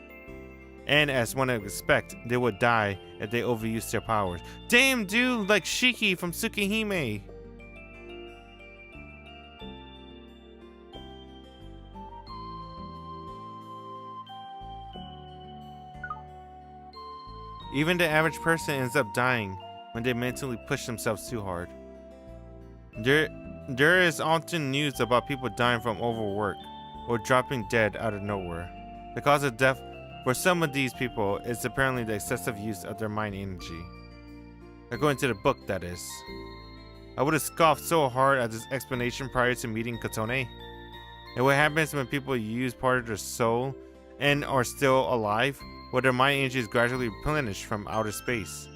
And as one would expect, they would die if they overuse their powers. Damn, dude, like Shiki from Tsukihime. Even the average person ends up dying when they mentally push themselves too hard. There is often news about people dying from overwork or dropping dead out of nowhere. The cause of death for some of these people is apparently the excessive use of their mind energy. According to the book, that is. I would have scoffed so hard at this explanation prior to meeting Kotone. And what happens when people use part of their soul and are still alive, where their mind energy is gradually replenished from outer space?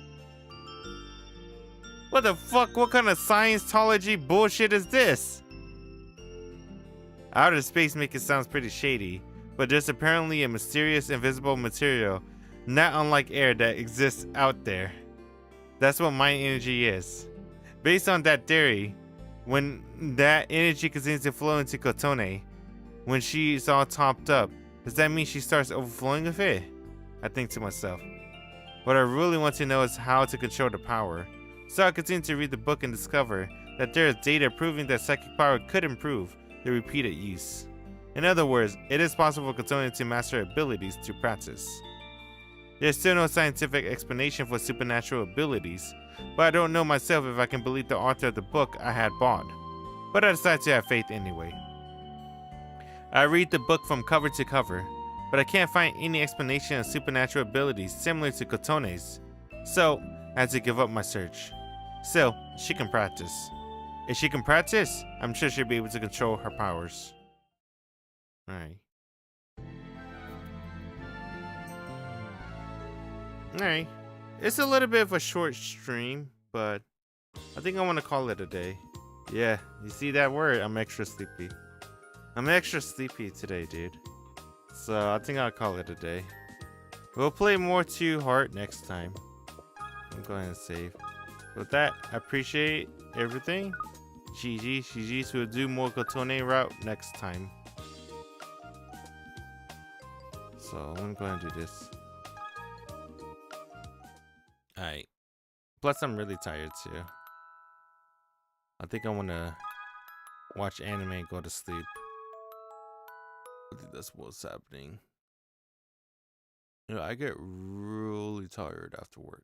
What the fuck? What kind of Scientology bullshit is this? Outer space makes it sound pretty shady, but there's apparently a mysterious invisible material, not unlike air, that exists out there. That's what mind energy is. Based on that theory, when that energy continues to flow into Kotone, when she's all topped up, does that mean she starts overflowing with it? I think to myself. What I really want to know is how to control the power. So I continue to read the book and discover that there is data proving that psychic power could improve the repeated use. In other words, it is possible for Kotone to master abilities through practice. There's still no scientific explanation for supernatural abilities, but I don't know myself if I can believe the author of the book I had bought. But I decided to have faith anyway. I read the book from cover to cover, but I can't find any explanation of supernatural abilities similar to Kotone's, so I had to give up my search. Still, she can practice. If she can practice, I'm sure she'll be able to control her powers. Alright. Alright. It's a little bit of a short stream, but I think I want to call it a day. Yeah, you see that word? I'm extra sleepy. I'm extra sleepy today, dude. So I think I'll call it a day. We'll play more 2 Heart next time. I'm going to save. With that, I appreciate everything. GG's. We'll do more Kotone route next time. So let me go ahead and do this. Alright. Plus, I'm really tired too. I think I want to watch anime and go to sleep. I think that's what's happening. You know, I get really tired after work.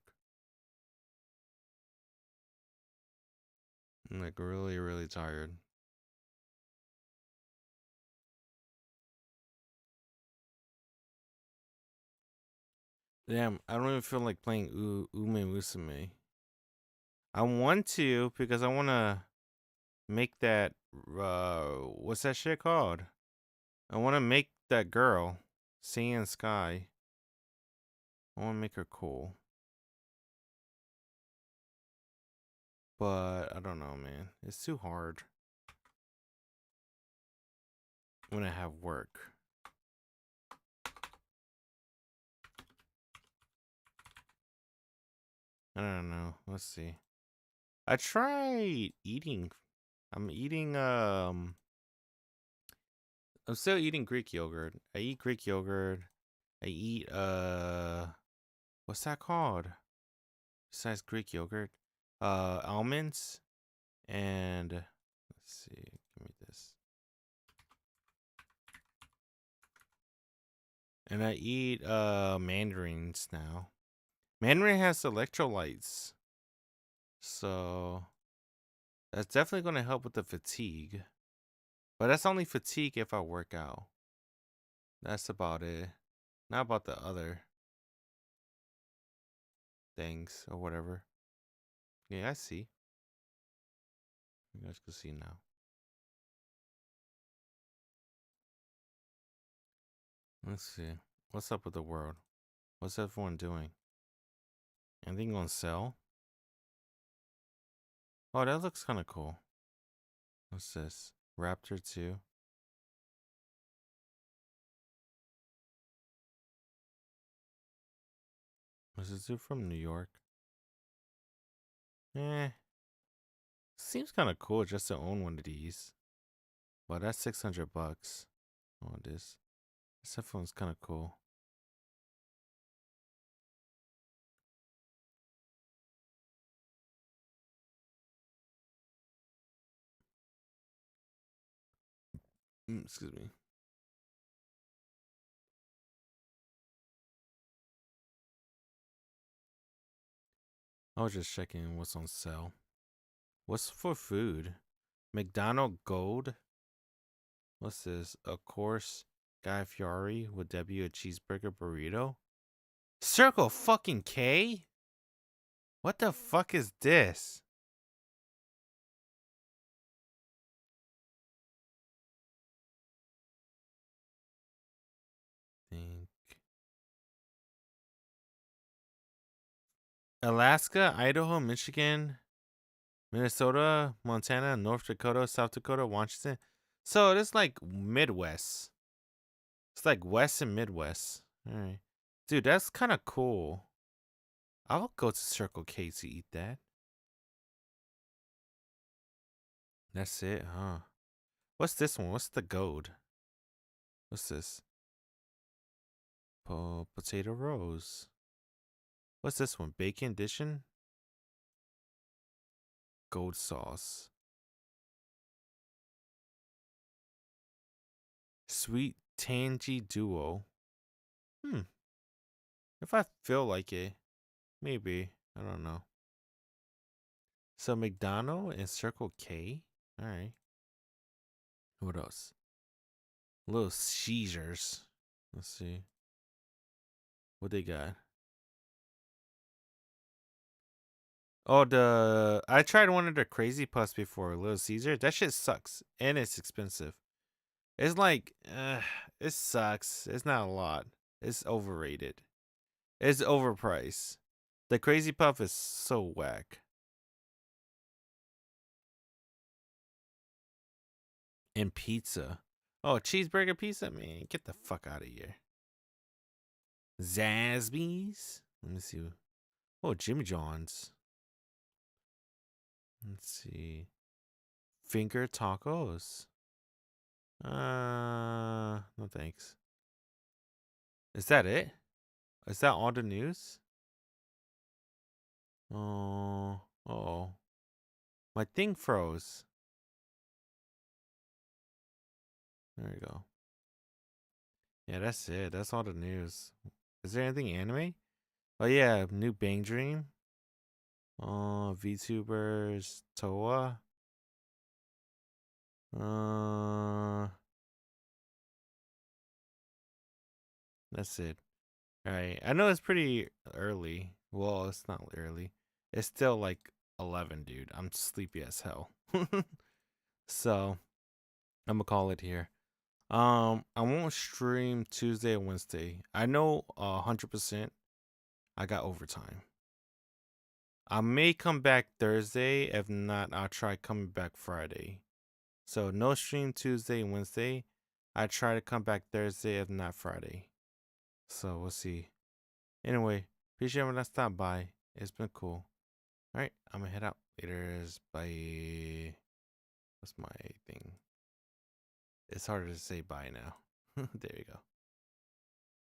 I'm like really, really tired. Damn, I don't even feel like playing Ume Musume. I want to because I want to make that, what's that shit called? I want to make that girl, Saiyan Sky. I want to make her cool. But I don't know, man. It's too hard when I have work. I don't know. Let's see. I tried eating. I'm still eating Greek yogurt. I eat Greek yogurt. I eat what's that called? Besides Greek yogurt? Almonds. And let's see. Give me this. And I eat mandarins now. Mandarin has electrolytes. So that's definitely going to help with the fatigue. But that's only fatigue if I work out. That's about it. Not about the other things or whatever. Yeah, I see. You guys can see now. Let's see. What's up with the world? What's everyone doing? Anything on sale? Oh, that looks kind of cool. What's this? Raptor 2. Was this dude from New York? Seems kind of cool just to own one of these. But that's $600. Oh, this headphone's kind of cool. Excuse me. I was just checking what's on sale. What's for food? McDonald Gold? What's this? A course Guy Fieri would debut a cheeseburger burrito? Circle fucking K? What the fuck is this? Alaska, Idaho, Michigan, Minnesota, Montana, North Dakota, South Dakota, Washington. So it's like Midwest. It's like West and Midwest. All right. Dude, that's kind of cool. I'll go to Circle K to eat that. That's it, huh? What's this one? What's the gold? What's this? Potato Rose. What's this one? Bacon Edition? Gold sauce. Sweet Tangy Duo. If I feel like it, maybe. I don't know. So McDonald and Circle K. All right. What else? Little Caesars. Let's see. What they got? Oh, I tried one of the Crazy Puffs before, Little Caesar. That shit sucks. And it's expensive. It's like, it sucks. It's not a lot. It's overrated. It's overpriced. The Crazy Puff is so whack. And pizza. Oh, cheeseburger pizza? Man, get the fuck out of here. Zaxby's? Let me see. Oh, Jimmy John's. Let's see. finger tacos. No thanks. Is that it? Is that all the news? Oh, oh. My thing froze. There you go. Yeah, that's it. That's all the news. Is there anything anime? Oh yeah, new Bang Dream. VTubers Toa. That's it. All right. I know it's pretty early. Well, it's not early. It's still like 11, dude. I'm sleepy as hell. So, I'm gonna call it here. I won't stream Tuesday and Wednesday. I know 100% I got overtime. I may come back Thursday. If not, I'll try coming back Friday. So no stream Tuesday and Wednesday. I try to come back Thursday, if not Friday. So we'll see. Anyway, appreciate when I stopped by. It's been cool. Alright, I'm gonna head out. Laters. Bye. What's my thing? It's harder to say bye now. There you go.